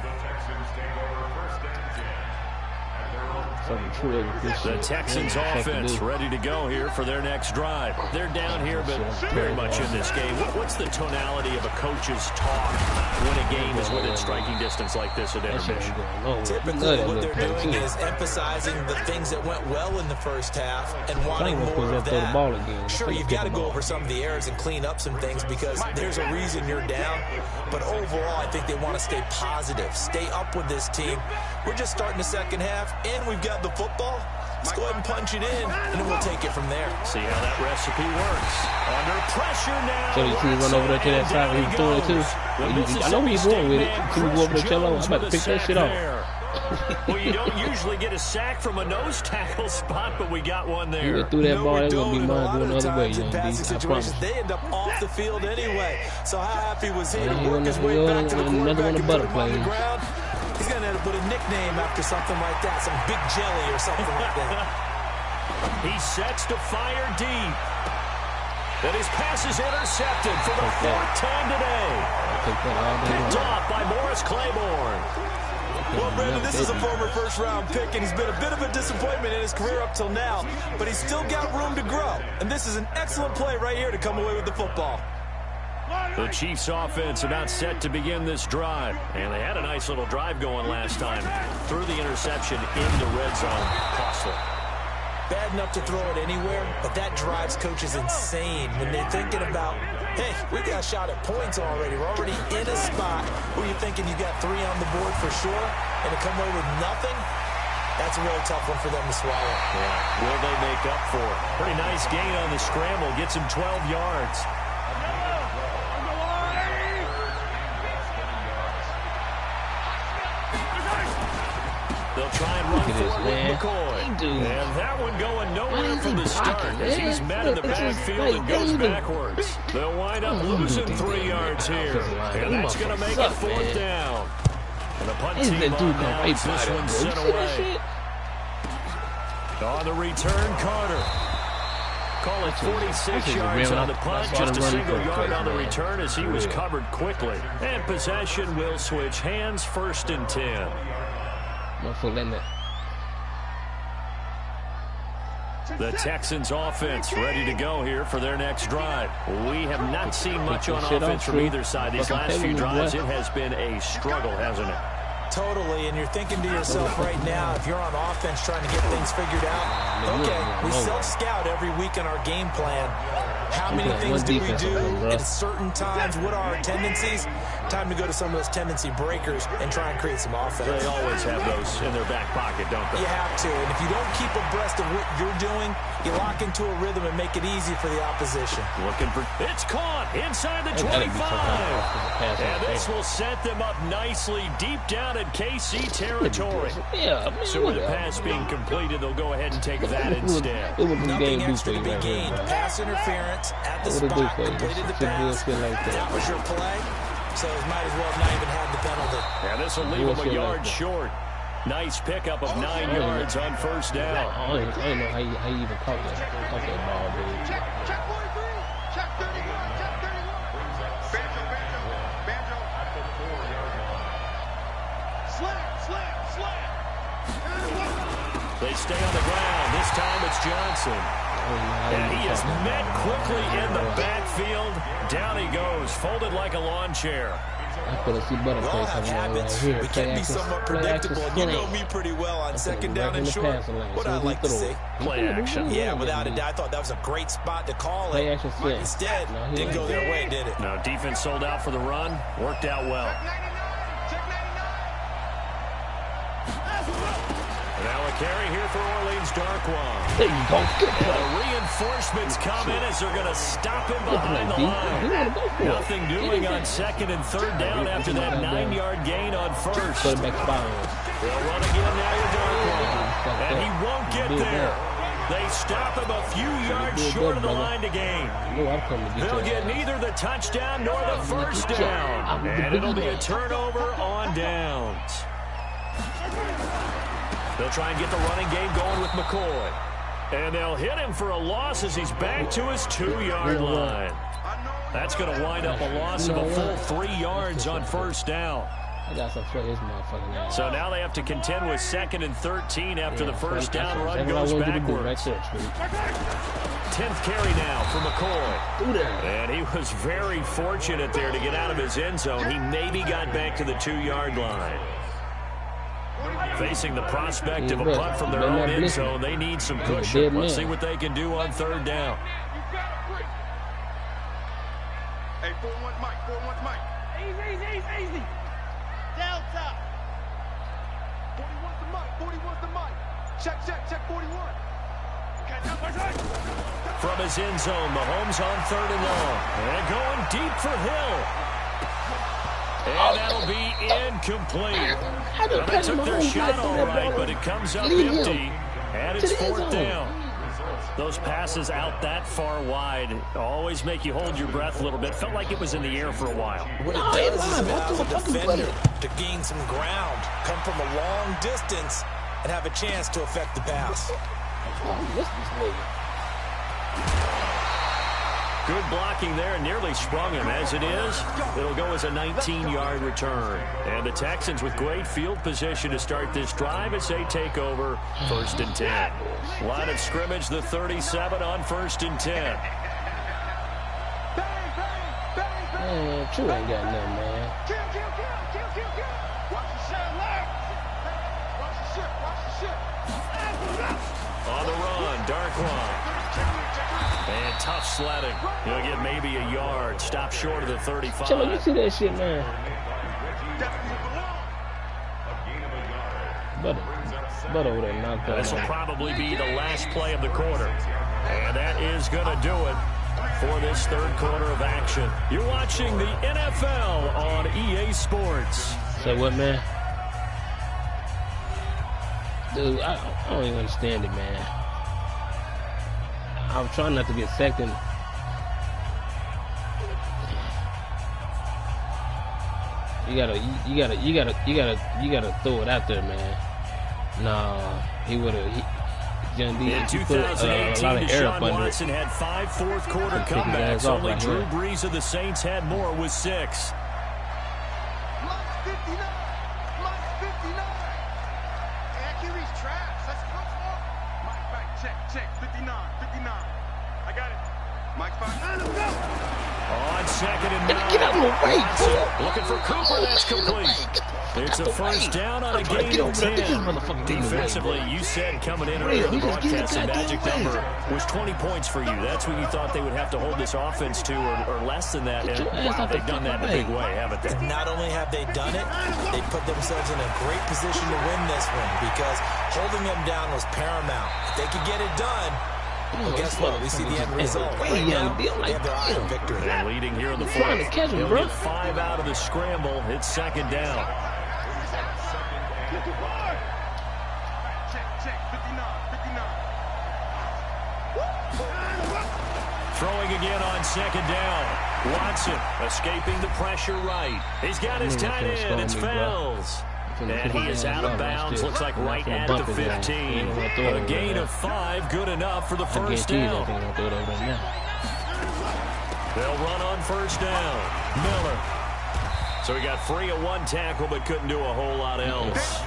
The Texans offense ready to go here for their next drive. They're down here, but very much in this game. What's the tonality of a coach's talk when a game is within striking distance like this at intermission? Typically, what they're doing is emphasizing the things that went well in the first half and wanting more of that. Sure, you've got to go over some of the errors and clean up some things because there's a reason you're down. But overall, I think they want to stay positive, stay up with this team. We're just starting the second half, and we've got the football. Let's go ahead and punch it in, and then we'll take it from there. See how that recipe works. Under pressure now. So you see run over there to that side where he's throwing it too. I know where he's going with it. See me go over there, Cello. I'm about to pick that shit off. Well, you don't usually get a sack from a nose tackle spot, but we got one there. You get through that ball, that's going to be mine going the other way, young D. I promise. They end up off the field anyway. So how happy was he to work his way back to the quarterback and put him on the ground? He's going to have to put a nickname after something like that, some Big Jelly or something like that. He sets to fire deep. And his pass is intercepted for the 4th time today. Picked off by Morris Claiborne. Well, Brandon, this is a former first-round pick, and he's been a bit of a disappointment in his career up till now, but he's still got room to grow. And this is an excellent play right here to come away with the football. The Chiefs offense about set to begin this drive. And they had a nice little drive going last time. Threw the interception into red zone. Costly. Bad enough to throw it anywhere, but that drives coaches insane when they're thinking about, hey, we got a shot at points already. We're already in a spot where you're thinking you got 3 on the board for sure, and to come away with nothing, that's a really tough one for them to swallow. Yeah. Will they make up for it? Pretty nice gain on the scramble. Gets him 12 yards. They'll try and run forward with McCoy. And that one going nowhere from the start as he's met in the backfield and goes backwards. They'll wind up losing 3 yards here. And that's going to make it 4th down. And the punt team on now gets this one sent away. On the return, Carter. Call it 46 yards on the punt, just a single yard on the return as he was covered quickly. And possession will switch hands, 1st and 10. The Texans offense ready to go here for their next drive. We have not seen much on offense from either side. These last few drives, it has been a struggle, hasn't it? Totally, and you're thinking to yourself right now, if you're on offense trying to get things figured out, okay, we self-scout every week in our game plan. How many things do we do at certain times? What are our tendencies? Time to go to some of those tendency breakers and try and create some offense. They always have those in their back pocket, don't they? You have to, and if you don't keep abreast of what you're doing, you lock into a rhythm and make it easy for the opposition. Looking for, it's caught inside the 25. And this will set them up nicely deep down in KC territory. So with the pass being completed, they'll go ahead and take that instead. Nothing extra to be gained. Pass interference at the spot, completed the pass. That was your play, so might as well have not even had the penalty. And this will leave them a yard short. Nice pickup of 9 yards on first down. I don't know how you even caught that ball, dude. Check 43. Check 31. Check 31. Banjo. Slam. They stay on the ground. This time it's Johnson. And he is met quickly in the backfield. Down he goes, folded like a lawn chair. We all have habits. We can be somewhat predictable. And you know me pretty well on second down and short. What I like to see. Play action. Yeah, without a doubt. I thought that was a great spot to call it. Instead, didn't go their way, did it? No, defense sold out for the run. Worked out well. Now a carry here for Orleans Darkwan. There you go. And the reinforcements come in as they're going to stop him behind the line. Nothing doing on second and third down after that 9-yard gain on first. Put it back fire. They'll run again now with Darkwan. And he won't get there. They stop him a few yards short of the line to gain. They'll get neither the touchdown nor the first down. And it'll be a turnover on downs. They'll try and get the running game going with McCoy. And they'll hit him for a loss as he's back to his 2-yard line. That's going to wind up a loss of a full 3 yards on first down. So now they have to contend with 2nd and 13 after the first down run goes backwards. 10th carry now for McCoy. And he was very fortunate there to get out of his end zone. He maybe got back to the 2-yard line. Facing the prospect of a punt from their own end zone, they need some cushion. Let's see what they can do on third down. Hey, 4-1 Mike. Easy. Delta. 41's the Mike. Check, 41. From his end zone, Mahomes on third and long. And going deep for Hill. And that'll be incomplete. Well, they took their shot all right, but it comes up empty. And it's fourth down. Those passes out that far wide always make you hold your breath a little bit. Felt like it was in the air for a while. What it does is allow the defender to gain some ground, come from a long distance, and have a chance to affect the pass. Good blocking there, and nearly sprung him. As it is, it'll go as a 19-yard return. And the Texans with great field position to start this drive as they take over 1st and 10. Line of scrimmage, the 37 on 1st and 10. Man, True ain't got nothing, man. Kill. Watch the shit, left. Watch the shit. On the run, Darkwan. And tough sledding. He'll get maybe a yard. Stop short of the 35. Chilla, you see that shit, man. But over there knocked out. This will probably be the last play of the quarter. And that is going to do it for this third quarter of action. You're watching the NFL on EA Sports. Say what, man? Dude, I don't even understand it, man. I'm trying not to get second. You gotta throw it out there, man. No, he would have. In 2018, Deshaun Watson had 5 fourth-quarter comebacks. Only Drew Brees of the Saints had more with 6. Check. 59. I got it. Mike, On second and 9. Get out of the way, Watson looking for Cooper. That's complete. It's a first down on a gain of 10. Defensively, you said coming in earlier, the broadcast magic number was 20 points for you. That's what you thought they would have to hold this offense to, or less than that. And wow, they've done that in a big way, haven't they? Not only have they done it, they put themselves in a great position to win this one because holding them down was paramount. If they could get it done, well, guess what? We see the end result. Right now, they have their eye on victory. They're leading here in the fourth. They'll get 5 out of the scramble. It's second down. Check. 59. Throwing again on second down. Watson escaping the pressure right. He's got his tight end. It's Fells. And he is out of bounds. Looks like right at the 15. A gain of 5. Good enough for the first down. They'll run on first down. Miller. So he got free of 1 tackle, but couldn't do a whole lot else.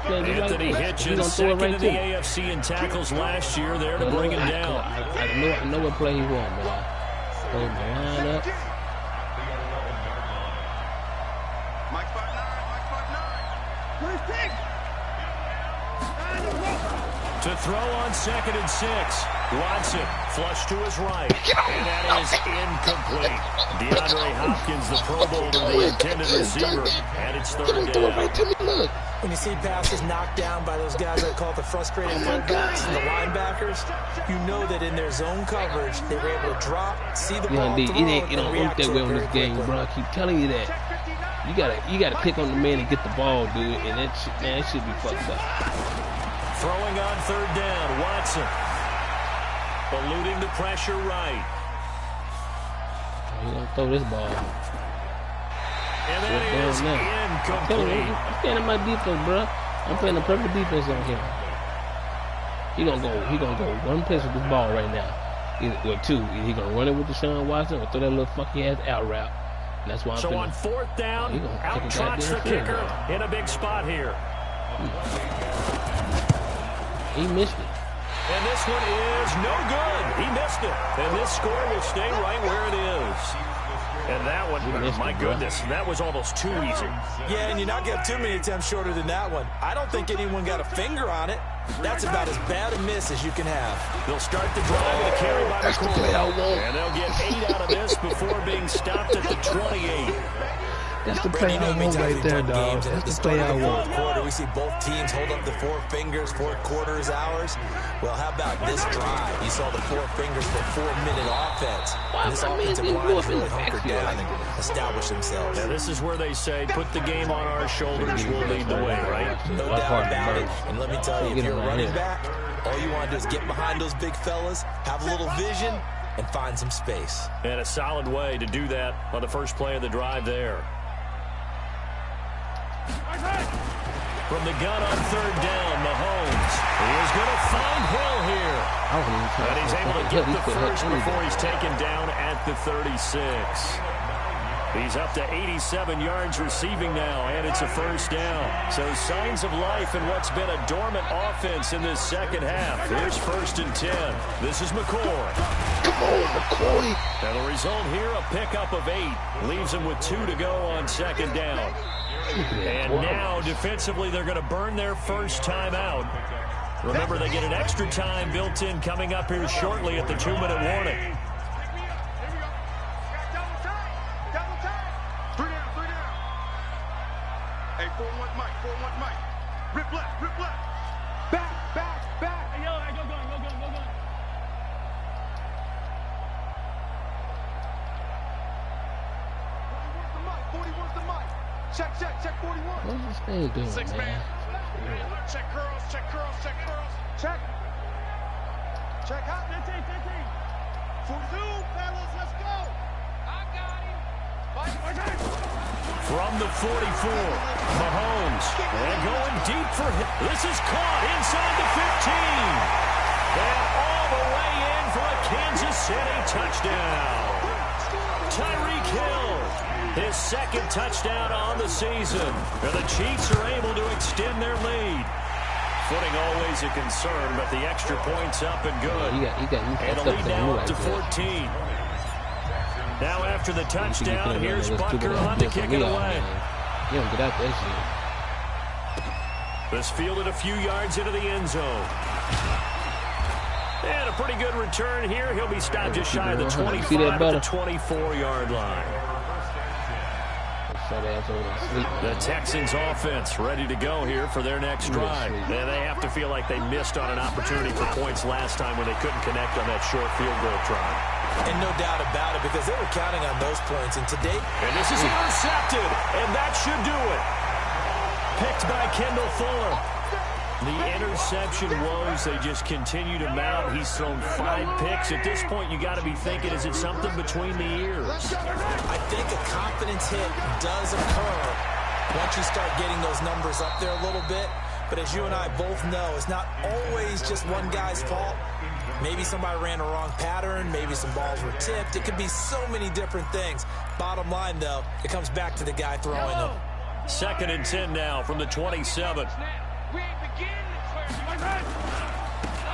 Anthony Hitchens, second in the AFC in tackles last year, there to bring him down. I know what play he won, but I hold my line up. Mike 5'9". Where's Dick? To throw on second and 6. Watson flush to his right. And that is incomplete. DeAndre Hopkins, the Pro Bowler, the intended receiver. And it's third down. When you see passes knocked down by those guys I call the frustrated fullbacks and the linebackers, you know that in their zone coverage, they were able to drop, see the ball, it don't work that way in this game, bro. I keep telling you that. You gotta click on the man and get the ball, dude, and it should be fucked up. Throwing on third down, Watson. Eluding the pressure right. He's gonna throw this ball. And that is incomplete. I'm playing in my defense, bro. I'm playing the perfect defense on him. He gonna go one place with this ball right now. Or two. He gonna run it with Deshaun Watson or throw that little funky ass out route. And that's why I'm so on fourth down, out trots the kicker in a big spot here. He missed it. And this one is no good. He missed it. And this score will stay right where it is. And that one, my goodness, that was almost too easy. Yeah, and you're not getting too many attempts shorter than that one. I don't think anyone got a finger on it. That's about as bad a miss as you can have. They'll start the drive with a carry by McCoy. And they'll get 8 out of this before being stopped at the 28. That's the play I want right there, dog. That's the play I want. Quarter, we see both teams hold up the 4 fingers. 4th quarter is ours. Well, how about this drive? You saw the 4 fingers for 4-minute offense. And this offensive line is really hunkered down and established themselves. Now, this is where they say, put the game on our shoulders, we'll lead the way, right? No doubt about it. And let me tell you, if you're a running back, all you want to do is get behind those big fellas, have a little vision, and find some space. And a solid way to do that on the first play of the drive there. From the gun on third down, Mahomes. He is going to find Hill here. And he's able to get the first before he's taken down at the 36. He's up to 87 yards receiving now, and it's a first down. So signs of life in what's been a dormant offense in this second half. Here's 1st and 10. This is McCoy. Come on, McCoy. And the result here, a pickup of 8. Leaves him with 2 to go on second down. And now, defensively, they're going to burn their first time out. Remember, they get an extra time built in coming up here shortly at the 2-minute warning. Hey, 4-1 Mike. Rip left. Back. Hey, yo, go gun. 41's the mic. Check 41. What's this thing doing, 6 man. Check curls. Check hot. 15. 42, fellas, let's go. I got him. From the 44, Mahomes. And going deep for him. This is caught inside the 15. And all the way in for a Kansas City touchdown. Tyreek Hill. His 2nd touchdown on the season. And the Chiefs are able to extend their lead. Footing always a concern, but the extra point's up and good. And a lead now up to 14. Now after the touchdown, here's Butker on to kick it away. You don't get out that shit. This fielded a few yards into the end zone. And a pretty good return here. He'll be stopped just shy of the 25 at the 24-yard line. The Texans offense ready to go here for their next drive. And they have to feel like they missed on an opportunity for points last time when they couldn't connect on that short field goal try. And no doubt about it, because they were counting on those points. And today, and this is intercepted, and that should do it. Picked by Kendall Fuller. The interception woes, they just continue to mount. He's thrown 5 picks. At this point, you got to be thinking, is it something between the ears? I think a confidence hit does occur once you start getting those numbers up there a little bit. But as you and I both know, it's not always just one guy's fault. Maybe somebody ran a wrong pattern. Maybe some balls were tipped. It could be so many different things. Bottom line, though, it comes back to the guy throwing them. 2nd and 10 now from the 27.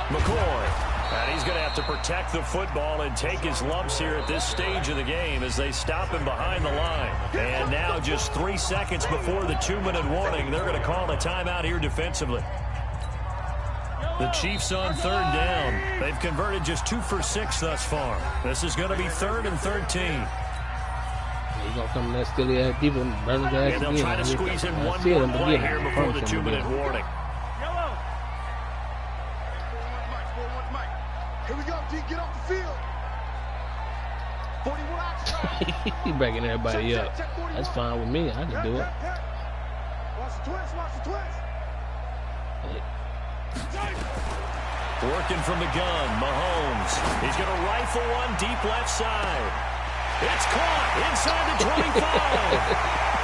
McCoy. And he's going to have to protect the football and take his lumps here at this stage of the game as they stop him behind the line. And now just 3 seconds before the 2-minute warning, they're going to call a timeout here defensively. The Chiefs on 3rd down. They've converted just 2 for 6 thus far. This is going to be 3rd and 13. He's going to come in that silly ass deep and burn his ass. And they'll try to squeeze in one more play here before the 2-minute warning. Here we go, D. Get off the field. 41 outside. He's backing everybody up. That's fine with me. I can do it. Watch the twist. Watch the twist. Working from the gun, Mahomes. He's going to rifle one deep left side. It's caught inside the 25.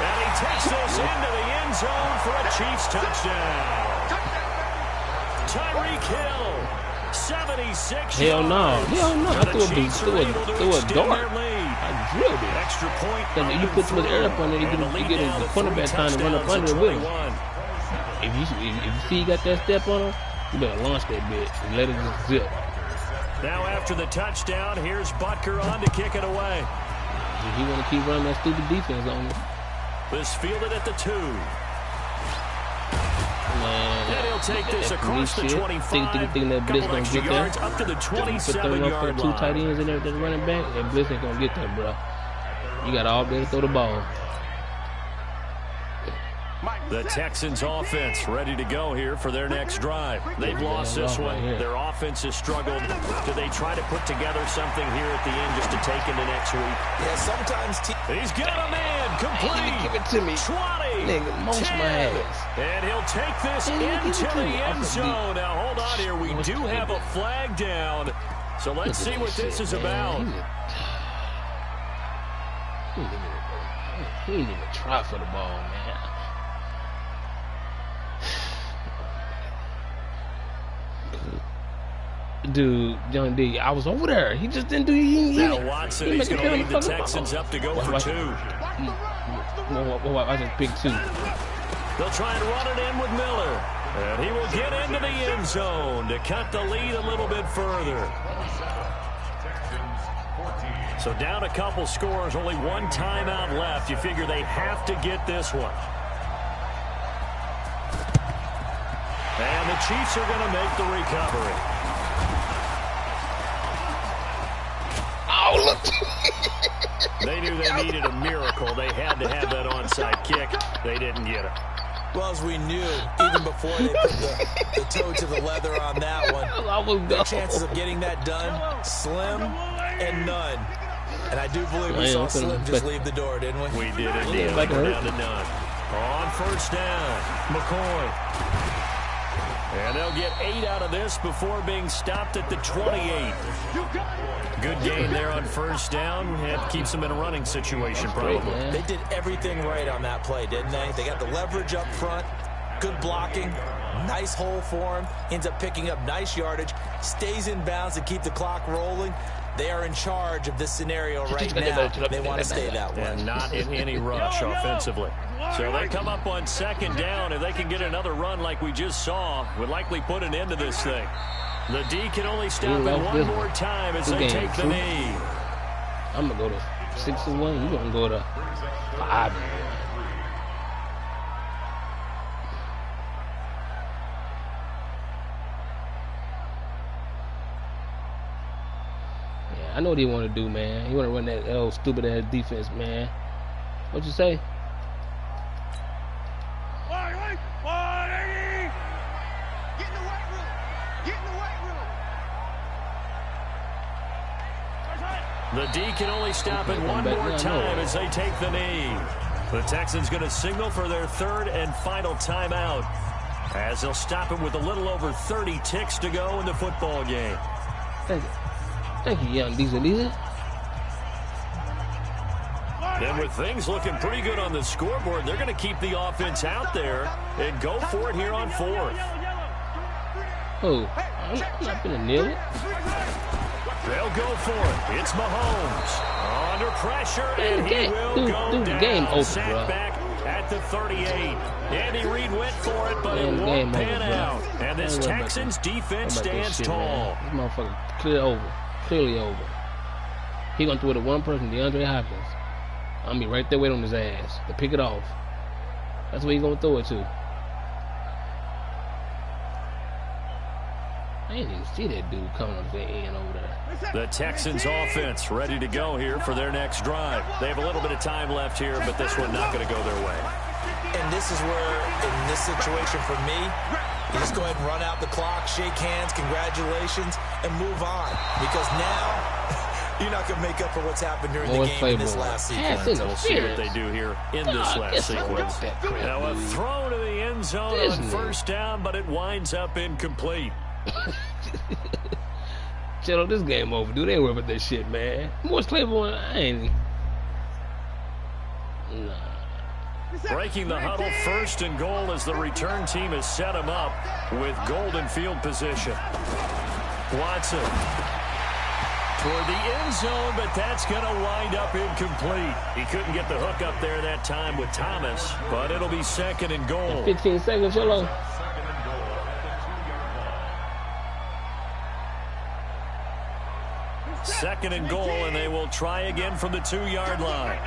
And he takes this into the end zone for a Chiefs touchdown. Tyreek Hill. 76 Hell no. Hell no. I threw a dart. I drilled it. Extra point. Because you put too much air up on it, you get the cornerback time to run up under it with him. If you see you got that step on him, you better launch that bitch and let it just zip. Now after the touchdown, here's Butker on to kick it away. He want to keep running that stupid defense on him. This fielded at the 2. Man, and he'll take this across the 25. Thinking that Blitz gonna get there. Up to the 27-yard line. 2 tight ends in there that's running back, and Blitz ain't gonna get there, bro. You got all day to throw the ball. The Texans offense ready to go here for their next drive. They've lost this one. Their offense has struggled. Do they try to put together something here at the end just to take into next week? Yeah, sometimes. He's got a man complete. Give it to me. 20. Nigga, most my ass. And he'll take this into the end zone. Now, hold on here. We do have a flag down. So let's see what this is about. He didn't even try for the ball, man. Dude, Young D, I was over there. He just didn't do anything. Now Watson, he's going to lead the Texans up to go for 2. I just picked 2. They'll try and run it in with Miller. And he will get into the end zone to cut the lead a little bit further. So down a couple scores, only 1 timeout left. You figure they have to get this one. And the Chiefs are going to make the recovery. Oh, look. They knew they needed a miracle. They had to have that onside kick. They didn't get it. Well, as we knew, even before they put the toe to the leather on that one, their chances of getting that done, slim and none. And I do believe we saw Slim just leave the door, didn't we? We did indeed. We're down to none. On first down, McCoy. And they'll get 8 out of this before being stopped at the 28. Good gain there on first down. It keeps them in a running situation, probably. They did everything right on that play, didn't they? They got the leverage up front, good blocking, nice hole for him, ends up picking up nice yardage, stays in bounds to keep the clock rolling. They are in charge of this scenario right now. They want to stay that way. And not in any rush offensively. So they come up on second down. If they can get another run like we just saw, would likely put an end to this thing. The D can only stop it one more time as they take the knee. I'm going to go to 6-1. You're going to go to 5-1. I know what he want to do, man. He want to run that stupid ass defense, man. What you say? The D can only stop it one more time as they take the knee. The Texans going to signal for their third and final timeout as they'll stop it with a little over 30 ticks to go in the football game. Thank you, young Diesel. And with things looking pretty good on the scoreboard, they're going to keep the offense out there and go for it here on fourth. Oh, I'm not going to kneel it. They'll go for it. It's Mahomes under pressure, and he will go down. Game over, Sacked back at the 38. Andy Reid went for it, but it won't pan out. And this Texans defense stands tall. This motherfucker clearly over. He gonna throw it to one person, DeAndre Hopkins. I'm be right there waiting on his ass to pick it off. That's where he gonna throw it to. I didn't even see that dude coming up the end over there. The Texans offense ready to go here for their next drive. They have a little bit of time left here, but this one not going to go their way. And this is where, in this situation for me, you just go ahead and run out the clock, shake hands, congratulations, and move on. Because now, you're not going to make up for what's happened during the game in this last sequence. We'll see what they do here in this last sequence. Now a throw to the end zone on first down, but it winds up incomplete. Chill on this game over, dude. They ain't worried about that shit, man. Morris Claiborne, I ain't. Nah. Breaking the huddle, first and goal as the return team has set him up with golden field position. Watson toward the end zone, but that's going to wind up incomplete. He couldn't get the hook up there that time with Thomas, but it'll be second and goal. 15 seconds, hello. Second and goal, and they will try again from the 2-yard line.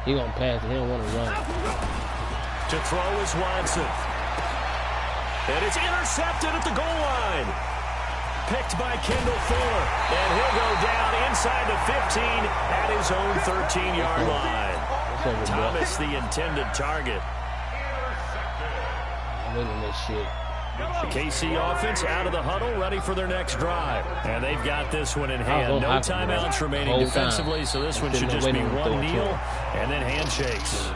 He gonna pass it. He don't want to run. To throw is Watson. And it's intercepted at the goal line. Picked by Kendall Fuller. And he'll go down inside the 15 at his own 13-yard line. Thomas, the intended target. I'm winning this shit. The KC offense out of the huddle, ready for their next drive. And they've got this one in hand. No timeouts remaining defensively, so this one should just be one kneel and then handshakes.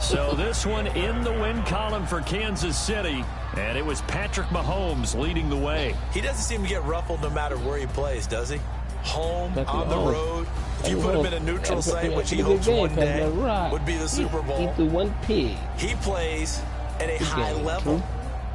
So this one in the win column for Kansas City, and it was Patrick Mahomes leading the way. He doesn't seem to get ruffled no matter where he plays, does he? Home, on the road. If you put him in a neutral site, which he hopes one day would be the Super Bowl. He threw one pig. He plays at a high level.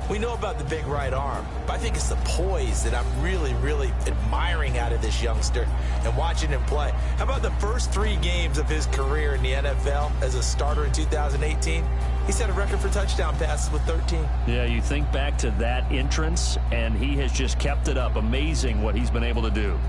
We know about the big right arm, but I think it's the poise that I'm really, really admiring out of this youngster and watching him play. How about the first 3 games of his career in the NFL as a starter in 2018? He set a record for touchdown passes with 13. Yeah, you think back to that entrance, and he has just kept it up. Amazing what he's been able to do.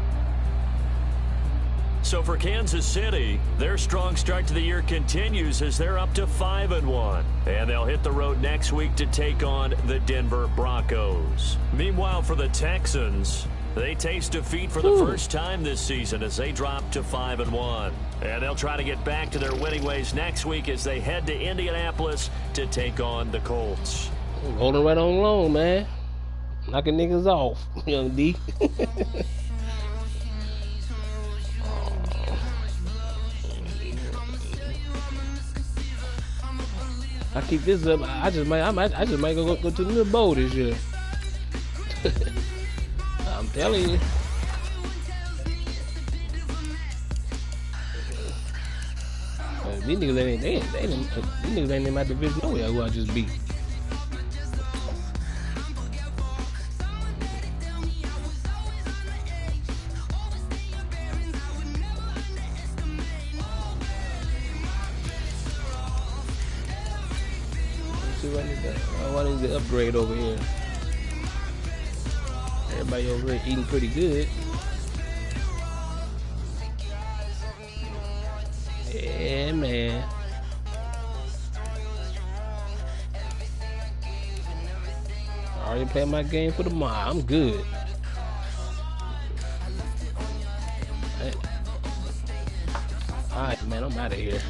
So for Kansas City, their strong start to the year continues as they're up to 5-1. And they'll hit the road next week to take on the Denver Broncos. Meanwhile, for the Texans, they taste defeat for the first time this season as they drop to 5-1. And they'll try to get back to their winning ways next week as they head to Indianapolis to take on the Colts. Holding right on long, man. Knocking niggas off, young D. I keep this up. I just might go to the new bowl this year. I'm telling you. These niggas ain't in my division nowhere who I just beat. What is the upgrade over here? Everybody over here eating pretty good. Yeah, man. I already played my game for tomorrow. I'm good. Alright, man, I'm out of here.